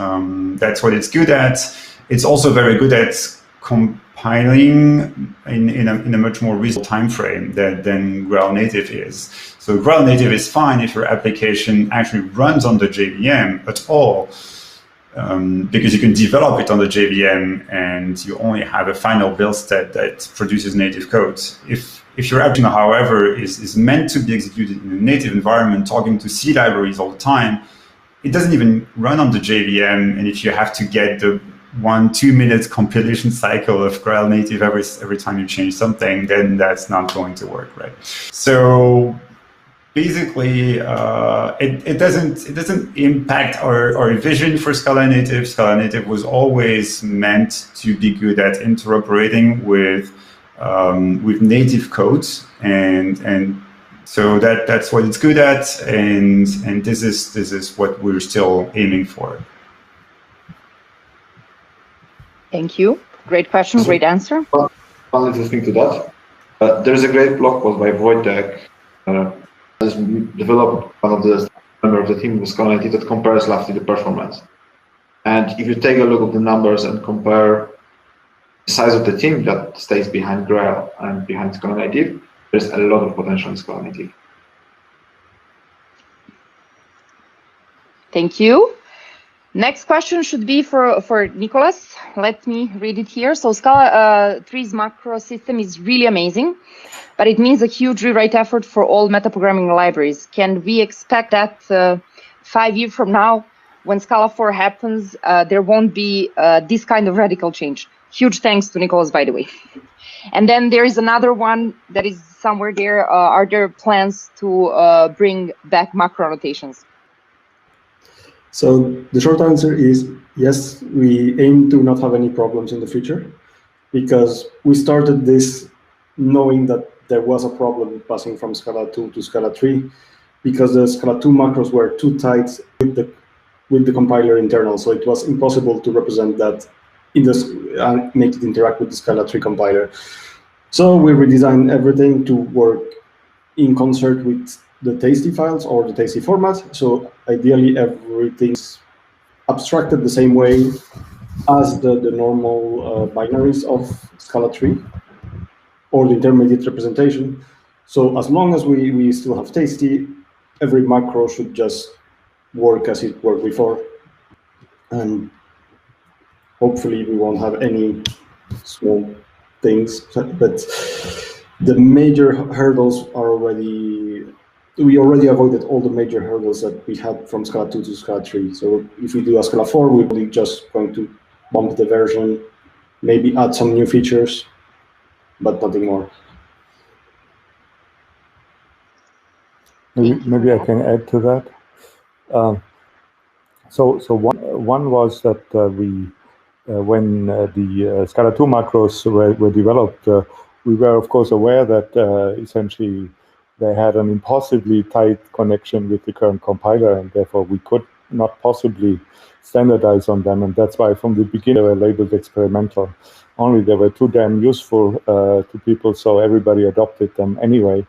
that's what it's good at. It's also very good at compiling in a much more reasonable time frame than Graal native is. So Graal native is fine if your application actually runs on the JVM at all. because you can develop it on the JVM and you only have a final build state that produces native code. If your app, however, is meant to be executed in a native environment, talking to C libraries all the time, it doesn't even run on the JVM. And if you have to get the 1-2 minute compilation cycle of Graal native every time you change something, then that's not going to work, right? So basically, it doesn't impact our vision for Scala native. Scala native was always meant to be good at interoperating with native codes, and so that's what it's good at, and this is what we're still aiming for. Thank you. Great question. Great answer. One little thing to that. There's a great blog post by Wojtek. Has developed one of the member of the team with Scala native that compares roughly the performance. And if you take a look at the numbers and compare the size of the team that stays behind Graal and behind Scala native, there's a lot of potential in Scala native. Thank you. Next question should be for Nicholas. Let me read it here. So Scala 3's macro system is really amazing, but it means a huge rewrite effort for all metaprogramming libraries. Can we expect that 5 years from now, when Scala 4 happens, there won't be this kind of radical change? Huge thanks to Nicholas, by the way. And then there is another one that is somewhere there. Are there plans to bring back macro annotations? So the short answer is yes, we aim to not have any problems in the future, because we started this knowing that there was a problem passing from Scala 2 to Scala 3, because the Scala 2 macros were too tight with the compiler internal, so it was impossible to represent that in the make it interact with the Scala 3 compiler. So we redesigned everything to work in concert with the tasty files or the tasty format. So ideally everything's abstracted the same way as the normal binaries of Scala 3 or the intermediate representation. So as long as we still have tasty, every macro should just work as it worked before. And hopefully we won't have any small things, but the major hurdles are we already avoided all the major hurdles that we had from Scala 2 to Scala 3. So if we do a Scala 4, we're probably just going to bump the version, maybe add some new features, but nothing more. Maybe I can add to that. So one was that when the Scala 2 macros were developed, we were of course aware that essentially they had an impossibly tight connection with the current compiler, and therefore we could not possibly standardize on them. And that's why from the beginning they were labeled experimental. Only they were too damn useful to people, so everybody adopted them anyway.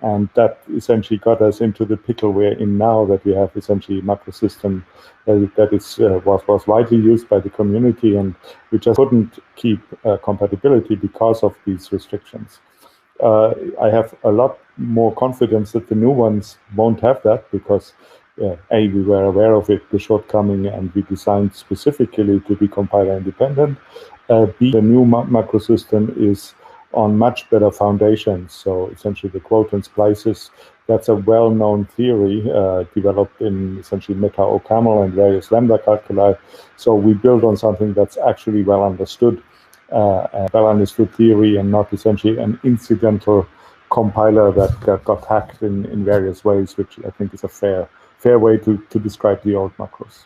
And that essentially got us into the pickle we're in now, that we have essentially a macro system that was widely used by the community, and we just couldn't keep compatibility because of these restrictions. I have a lot more confidence that the new ones won't have that, because A, we were aware of it, the shortcoming, and we designed specifically to be compiler independent. B, the new macro system is on much better foundations. So essentially the quote and splices, that's a well-known theory developed in essentially meta-OCaml and various lambda calculi. So we build on something that's actually well understood theory, and not essentially an incidental compiler that got hacked in various ways, which I think is a fair way to describe the old macros.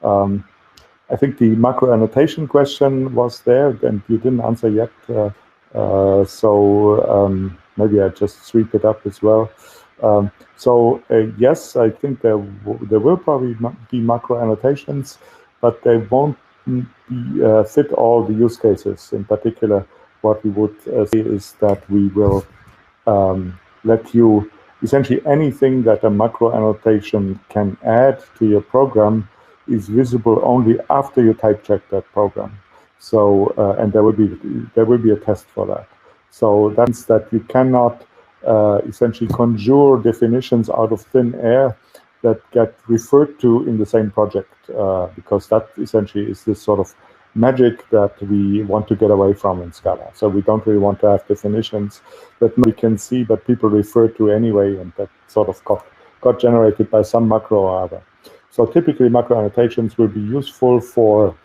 I think the macro annotation question was there, and you didn't answer yet. So maybe I just sweep it up as well. Yes, I think there will probably be macro annotations, but they won't fit all the use cases. In particular, what we would say is that we will let you essentially anything that a macro annotation can add to your program is visible only after you type check that program. So and there will be a test for that. So that means that you cannot essentially conjure definitions out of thin air that get referred to in the same project, because that essentially is this sort of magic that we want to get away from in Scala. So we don't really want to have definitions that we can see, but people refer to anyway, and that sort of got generated by some macro or other. So typically macro annotations will be useful for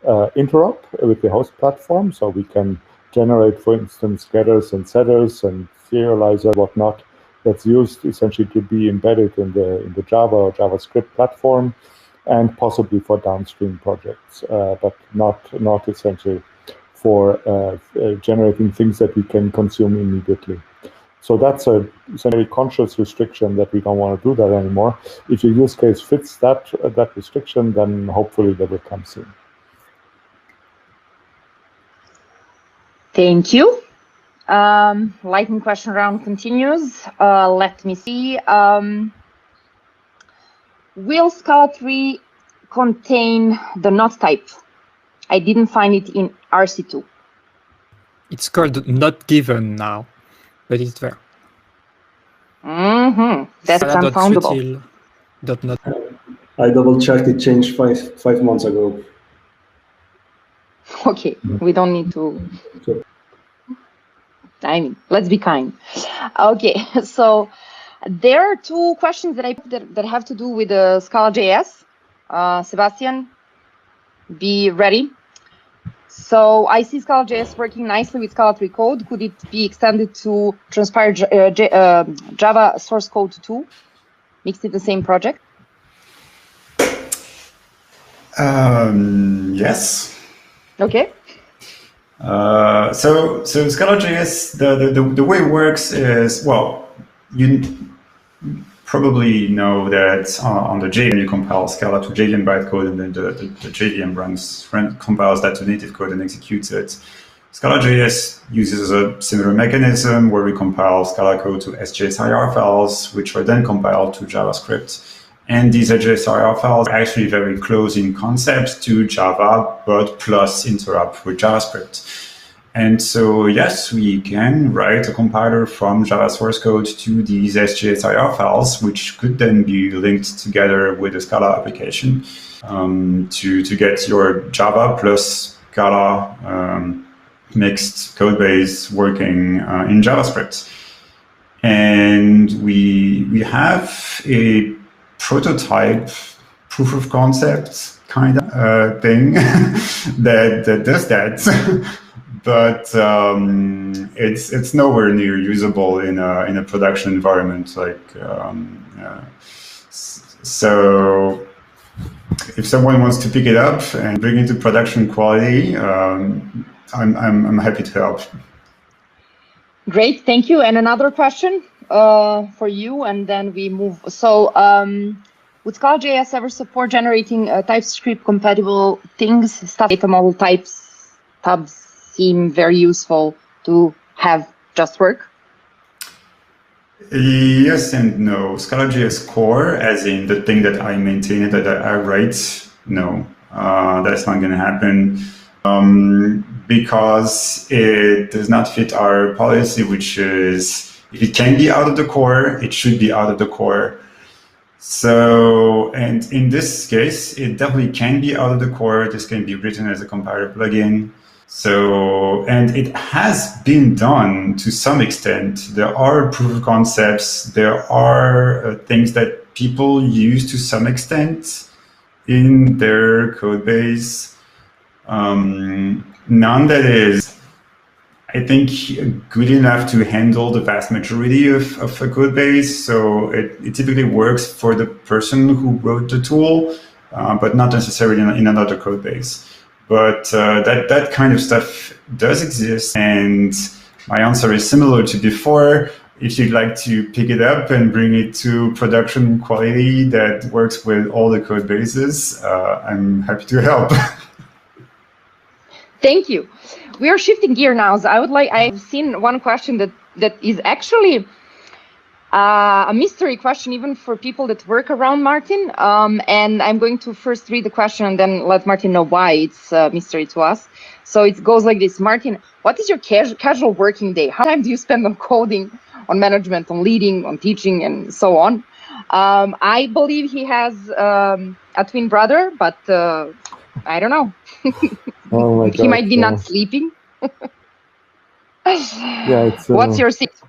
interop with the host platform. So we can generate, for instance, getters and setters and serializer, whatnot, that's used essentially to be embedded in the Java or JavaScript platform, and possibly for downstream projects, but not essentially for generating things that we can consume immediately. So that's a very conscious restriction that we don't want to do that anymore. If your use case fits that restriction, then hopefully they will come soon. Thank you. Lightning question round continues. Let me see. Will Scala 3 contain the not type? I didn't find it in RC2. It's called not given now, but it's there. That's unfoundable. I double-checked, it changed five months ago. Okay, we don't need to... I mean, let's be kind. Okay, so there are two questions that have to do with Scala.js. Sebastian, be ready. So I see Scala.js working nicely with Scala 3 code. Could it be extended to transpile Java source code too? Mixed in the same project? Yes. Okay. So Scala.js, the way it works is, well, you probably know that on the JVM you compile Scala to JVM bytecode, and then the JVM compiles that to native code and executes it. Scala.js uses a similar mechanism where we compile Scala code to SJSIR files, which are then compiled to JavaScript. And these SJSIR files are actually very close in concept to Java, but plus interop with JavaScript. And so, yes, we can write a compiler from Java source code to these SJSIR files, which could then be linked together with a Scala application to get your Java plus Scala mixed code base working in JavaScript. And we have a prototype proof of concept kind of thing that does that. But it's nowhere near usable in a production environment. So if someone wants to pick it up and bring it to production quality, I'm happy to help. Great, thank you. And another question for you, and then we move. So would Scala.js ever support generating TypeScript compatible things? Stuff data model types, tabs seem very useful to have just work. Yes and no. Scala.js core, as in the thing that I maintain and that I write, no, that's not going to happen. Because it does not fit our policy, which is if it can be out of the core, it should be out of the core. So, and in this case, it definitely can be out of the core. This can be written as a compiler plugin. So, and it has been done to some extent. There are proof of concepts. There are things that people use to some extent in their code base. None that is, I think, good enough to handle the vast majority of a code base. So it typically works for the person who wrote the tool, but not necessarily in another code base. But that kind of stuff does exist. And my answer is similar to before. If you'd like to pick it up and bring it to production quality that works with all the code bases, I'm happy to help. Thank you. We are shifting gear now. So I've seen one question that is actually a mystery question, even for people that work around Martin. And I'm going to first read the question and then let Martin know why it's a mystery to us. So it goes like this. Martin, what is your casual working day? How much time do you spend on coding, on management, on leading, on teaching, and so on? I believe he has a twin brother, but I don't know. Oh my God, he might be yeah. not sleeping. Yeah, it's. What's your secret?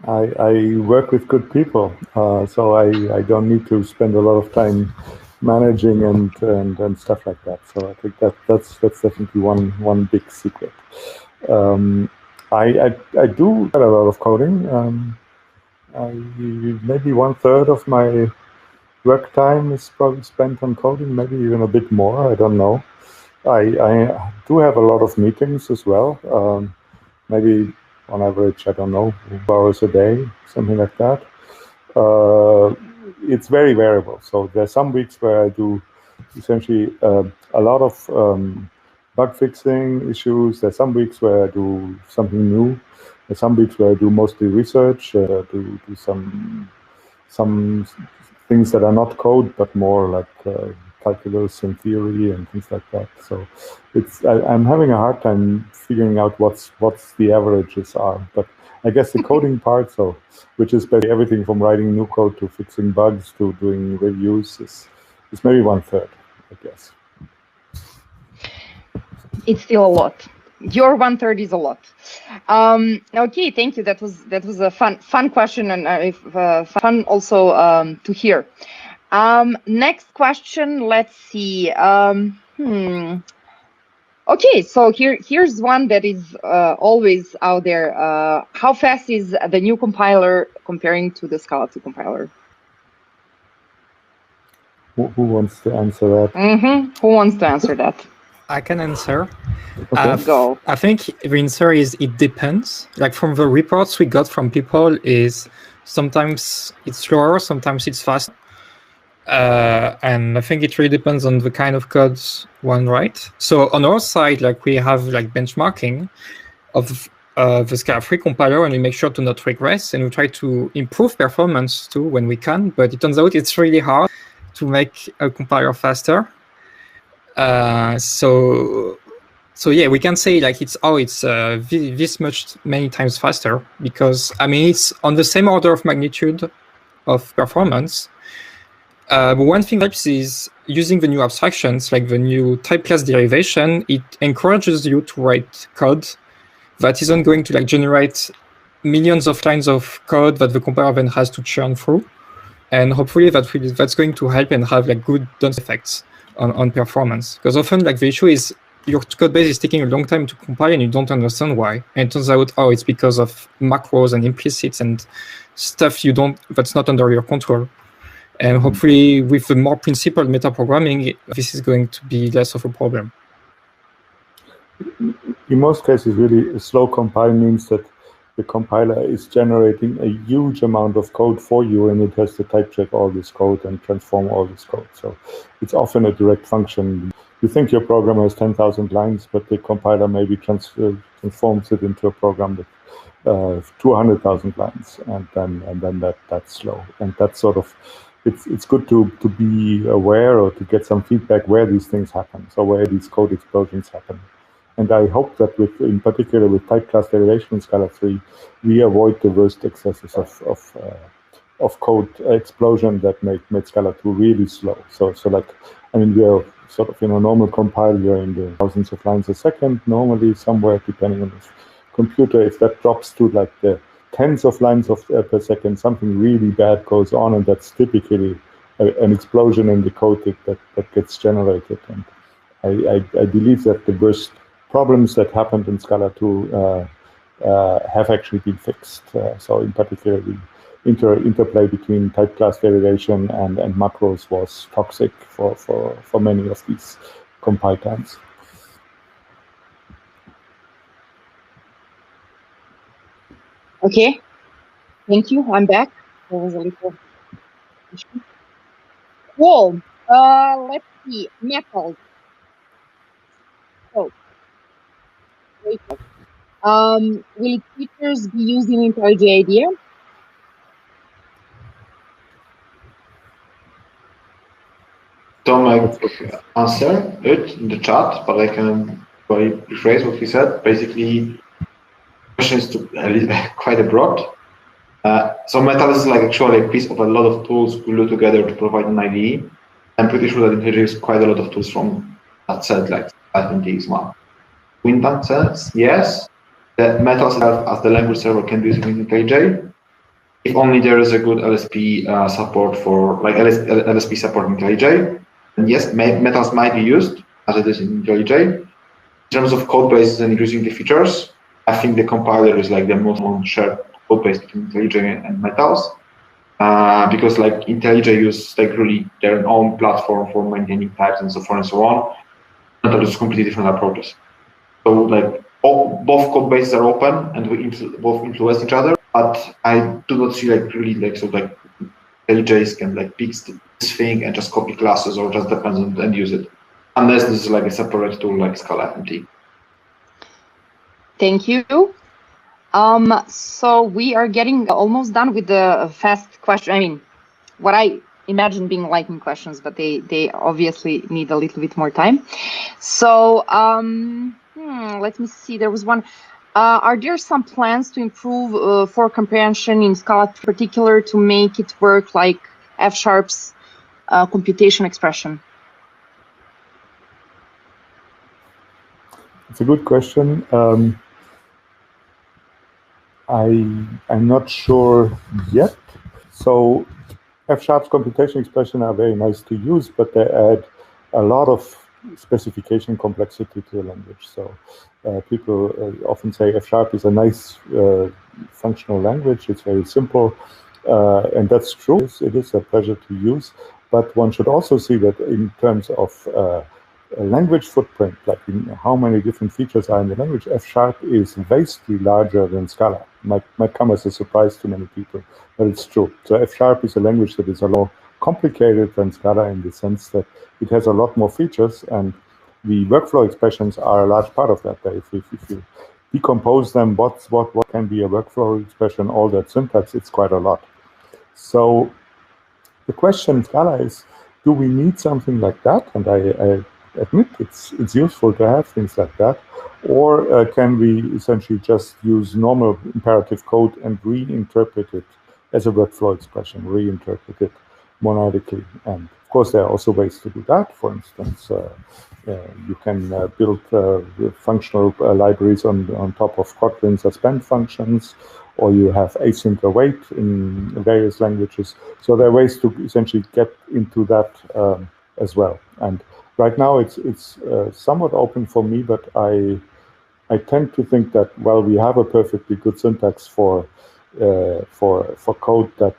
I work with good people, so I don't need to spend a lot of time managing and stuff like that. So I think that's definitely one big secret. I do a lot of coding. Maybe 1/3 of my work time is probably spent on coding, maybe even a bit more. I don't know. I do have a lot of meetings as well. Maybe on average, I don't know, 2 hours a day, something like that. It's very variable. So there's some weeks where I do essentially a lot of bug fixing issues. There's some weeks where I do something new. There's some weeks where I do mostly research, do some things that are not code, but more like calculus and theory and things like that. So I'm having a hard time figuring out what's the averages are. But I guess the coding part, which is basically everything from writing new code to fixing bugs to doing reviews, is maybe 1/3, I guess. It's still a lot. Your 1/3 is a lot. Okay, thank you. That was a fun question and fun also to hear. Next question. Let's see. Okay, so here's one that is always out there. How fast is the new compiler comparing to the Scala 2 compiler? Who wants to answer that? Who wants to answer that? I can answer. Okay. Go. I think the answer is it depends. Like from the reports we got from people is sometimes it's slower, sometimes it's fast. And I think it really depends on the kind of codes one writes. So on our side, like we have like benchmarking of the Scala 3 compiler, and we make sure to not regress, and we try to improve performance too when we can. But it turns out it's really hard to make a compiler faster. So yeah, we can say like it's this much many times faster, because I mean it's on the same order of magnitude of performance. But one thing that helps is using the new abstractions, like the new type class derivation. It encourages you to write code that isn't going to like generate millions of lines of code that the compiler then has to churn through, and hopefully that's going to help and have like good downside effects on performance. Because often like the issue is your code base is taking a long time to compile and you don't understand why. And it turns out, it's because of macros and implicits and stuff that's not under your control. And hopefully with the more principled metaprogramming, this is going to be less of a problem. In most cases, really, a slow compile means that the compiler is generating a huge amount of code for you, and it has to type check all this code and transform all this code. So it's often a direct function. You think your program has 10,000 lines, but the compiler maybe transforms it into a program with 200,000 lines, and then that's slow. And that's sort of, it's good to be aware or to get some feedback where these things happen, so where these code explosions happen. And I hope that in particular with type class derivation in Scala 3, we avoid the worst excesses of code explosion that made Scala 2 really slow. So like, I mean, we are sort of in a normal compile, we are in the thousands of lines a second, normally somewhere, depending on the computer. If that drops to like the tens of lines per second, something really bad goes on, and that's typically an explosion in the code that gets generated. And I believe that the worst problems that happened in Scala 2 have actually been fixed. So in particular, the interplay between type class derivation and macros was toxic for many of these compile times. Okay, thank you. I'm back. There was a little issue. Cool. Let's see. Metals. So, will teachers be using IntelliJj Idea? Tomek answer it in the chat, but I can rephrase what he said. Basically, the question is quite abroad. So Metal is like actually a piece of a lot of tools glued together to provide an IDE. I'm pretty sure that it introduces quite a lot of tools from that set, like IntelliJj is one. In that sense, yes, the Metal itself as the language server can be used in IntelliJj, if only there is a good LSP support for, like LSP support in IntelliJj. And yes, Metals might be used as it is in IntelliJj. In terms of code bases and using the features, I think the compiler is like the most shared code base between IntelliJj and Metals. Because like IntelliJj uses like really their own platform for maintaining types and so forth and so on. Metal is completely different approaches. So like both code bases are open and we both influence each other, but I do not see like really like so like IntelliJs can like pick this thing and just copy classes or just depends on and use it, unless this is like a separate tool like Scala.js. Thank you. So we are getting almost done with the fast question. I mean, what I imagine being lightning questions, but they obviously need a little bit more time. So let me see. There was one. Are there some plans to improve for comprehension in Scala, in particular, to make it work like F#'s computation expression? It's a good question. I'm not sure yet. So F#'s computation expression are very nice to use, but they add a lot of specification complexity to the language. So people often say F# is a nice functional language. It's very simple, and that's true. It is a pleasure to use, but one should also see that in terms of a language footprint, like how many different features are in the language, F# is vastly larger than Scala. Might come as a surprise to many people, but it's true. So F# is a language that is a lot more complicated than Scala in the sense that it has a lot more features, and the workflow expressions are a large part of that. If you decompose them, what can be a workflow expression, all that syntax, it's quite a lot. So the question in Scala is, do we need something like that? And I admit it's useful to have things like that, or can we essentially just use normal imperative code and reinterpret it as a workflow expression, reinterpret it monadically? And of course, there are also ways to do that. For instance, you can build functional libraries on top of Kotlin suspend functions, or you have async await in various languages. So there are ways to essentially get into that as well. And right now, it's somewhat open for me, but I tend to think that, well, we have a perfectly good syntax for code that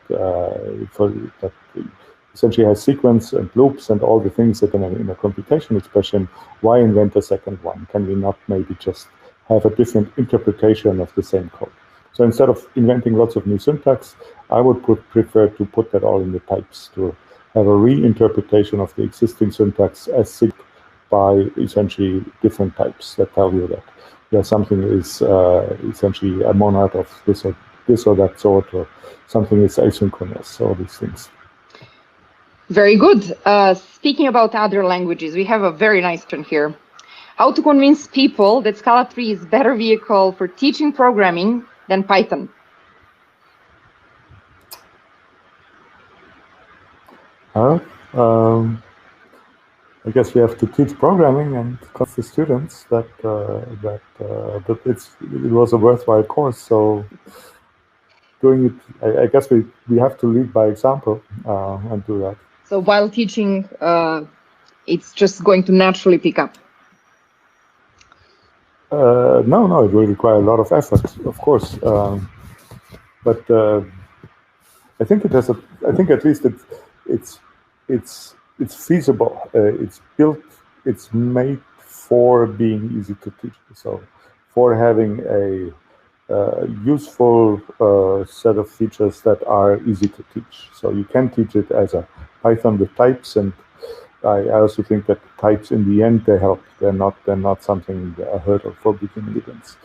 essentially has sequence and loops and all the things that in a computation expression. Why invent a second one? Can we not maybe just have a different interpretation of the same code? So instead of inventing lots of new syntax, I would prefer to put that all in the types, to have a reinterpretation of the existing syntax as sick by essentially different types that tell you that something is essentially a monad of this or that sort, or something is asynchronous, all these things. Very good. Speaking about other languages, we have a very nice one here. How to convince people that Scala 3 is a better vehicle for teaching programming than Python? I guess we have to teach programming and convince the students that it was a worthwhile course. So doing it, I guess we have to lead by example and do that. So while teaching, it's just going to naturally pick up. No, it will require a lot of effort, of course. But I think it has I think at least it's feasible. It's built. It's made for being easy to teach. So for having a useful set of features that are easy to teach. So you can teach it as a Python with types, and I also think that types in the end they help. They're not something a hurdle for beginning students.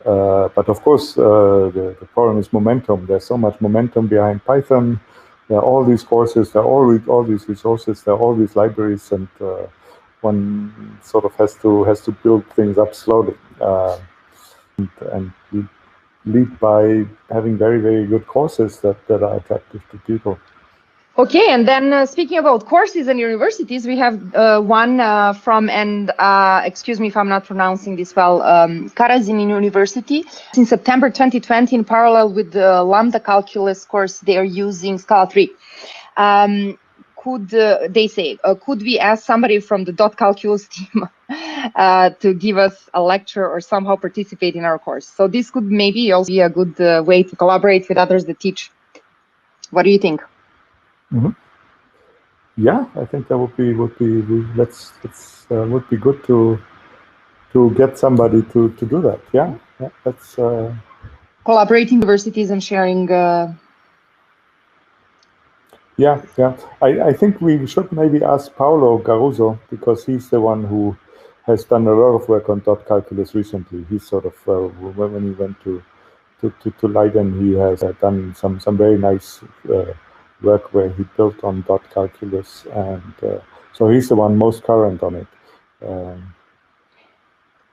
But of course, the problem is momentum. There's so much momentum behind Python. There are all these courses. There are all these resources. There are all these libraries, and one sort of has to build things up slowly. And lead by having very, very good courses that are attractive to people. Okay, and then speaking about courses and universities, we have one from, and excuse me if I'm not pronouncing this well, Karazin University. In September 2020, in parallel with the Lambda Calculus course, they are using Scala 3. They say, could we ask somebody from the .calculus team to give us a lecture or somehow participate in our course? So this could maybe also be a good way to collaborate with others that teach. What do you think? Mm-hmm. Yeah, I think that would be would be good to get somebody to do that. Yeah, that's collaborating universities and sharing. Yeah. I think we should maybe ask Paolo Garuso, because he's the one who has done a lot of work on .calculus recently. He's sort of when he went to Leiden, he has done some very nice work where he built on .calculus, and so he's the one most current on it.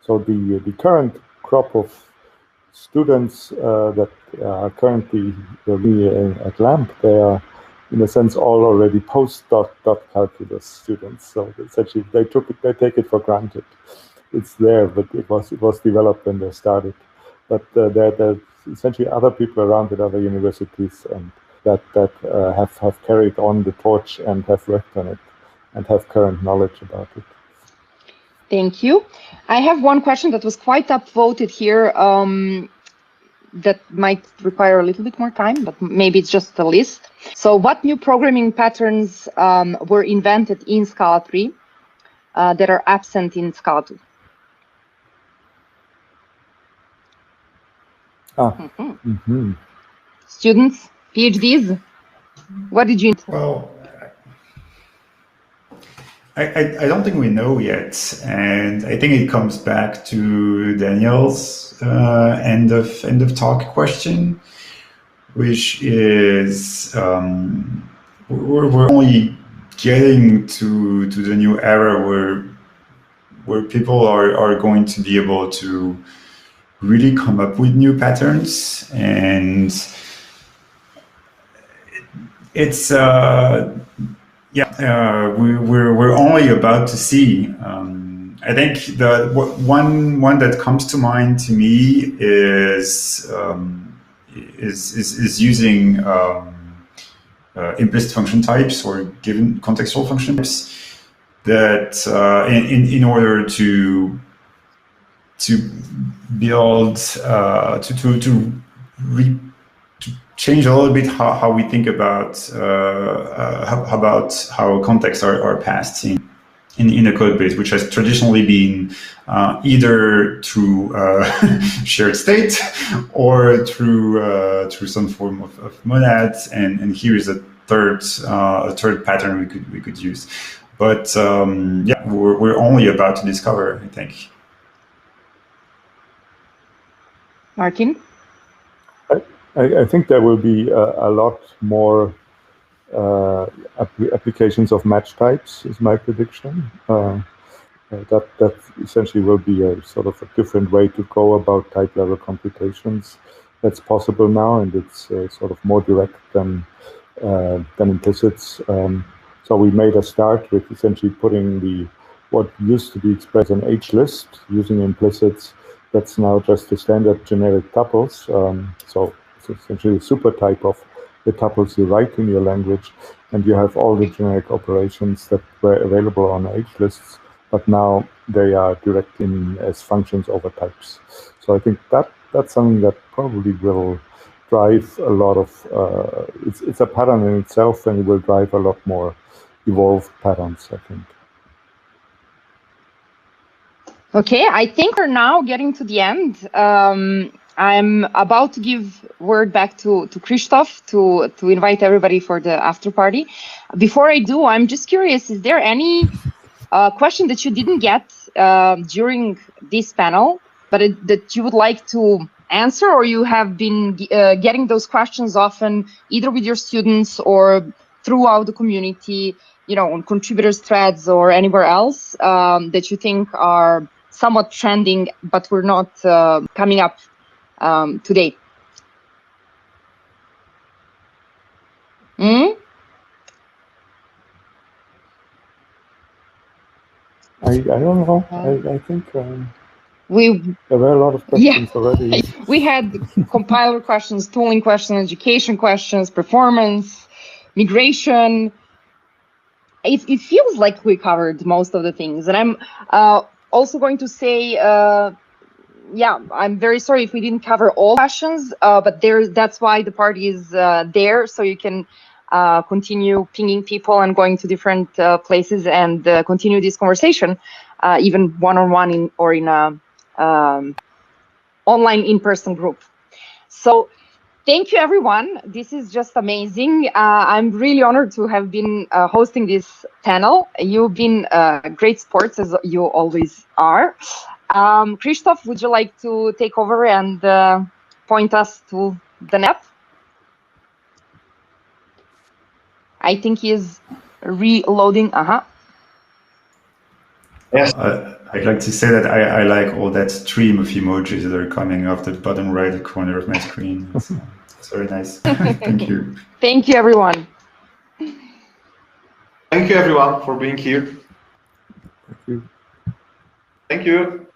So the current crop of students that are currently at LAMP, they are in a sense all already post-calculus students. So essentially they take it for granted. It's there, but it was developed when they started. But there are essentially other people around at other universities and that have carried on the torch and have worked on it and have current knowledge about it. Thank you. I have one question that was quite upvoted here that might require a little bit more time, but maybe it's just a list. So what new programming patterns were invented in Scala 3 that are absent in Scala 2? Students, PhDs, what did you? Well, I don't think we know yet, and I think it comes back to Daniel's end of talk question, which is we're only getting to the new era where people are going to be able to really come up with new patterns, and it's we're only about to see. I think the one that comes to mind to me is using implicit function types or given contextual function types that in order to build to change a little bit how we think about how contexts are passed in a code base, which has traditionally been either through shared state or through some form of monads, and here is a third pattern we could use. But we're only about to discover, I think. Martin? I think there will be a lot more applications of match types, is my prediction. That essentially will be a sort of a different way to go about type level computations. That's possible now, and it's sort of more direct than implicits. So we made a start with essentially putting what used to be expressed in H list using implicits. That's now just the standard generic tuples. So it's essentially a super type of the tuples you write in your language, and you have all the generic operations that were available on H lists, but now they are direct in as functions over types. So I think that's something that probably will drive a lot of, it's a pattern in itself, and it will drive a lot more evolved patterns, I think. Okay, I think we're now getting to the end. I'm about to give word back to Christoph to invite everybody for the after party. Before I do, I'm just curious, is there any question that you didn't get during this panel, but that you would like to answer, or you have been getting those questions often, either with your students or throughout the community, on contributors threads or anywhere else that you think are somewhat trending, but we're not coming up today. I don't know. I think there were a lot of questions already. We had compiler questions, tooling questions, education questions, performance, migration. It feels like we covered most of the things. And I'm also going to say, I'm very sorry if we didn't cover all questions, but that's why the party is there, so you can continue pinging people and going to different places and continue this conversation, even one-on-one or in a online in-person group. So thank you, everyone. This is just amazing. I'm really honored to have been hosting this panel. You've been great sports, as you always are. Christoph, would you like to take over and point us to the net? I think he's reloading. Yes. I'd like to say that I like all that stream of emojis that are coming off the bottom right corner of my screen. It's very nice. Thank you. Thank you, everyone. Thank you, everyone, for being here. Thank you. Thank you.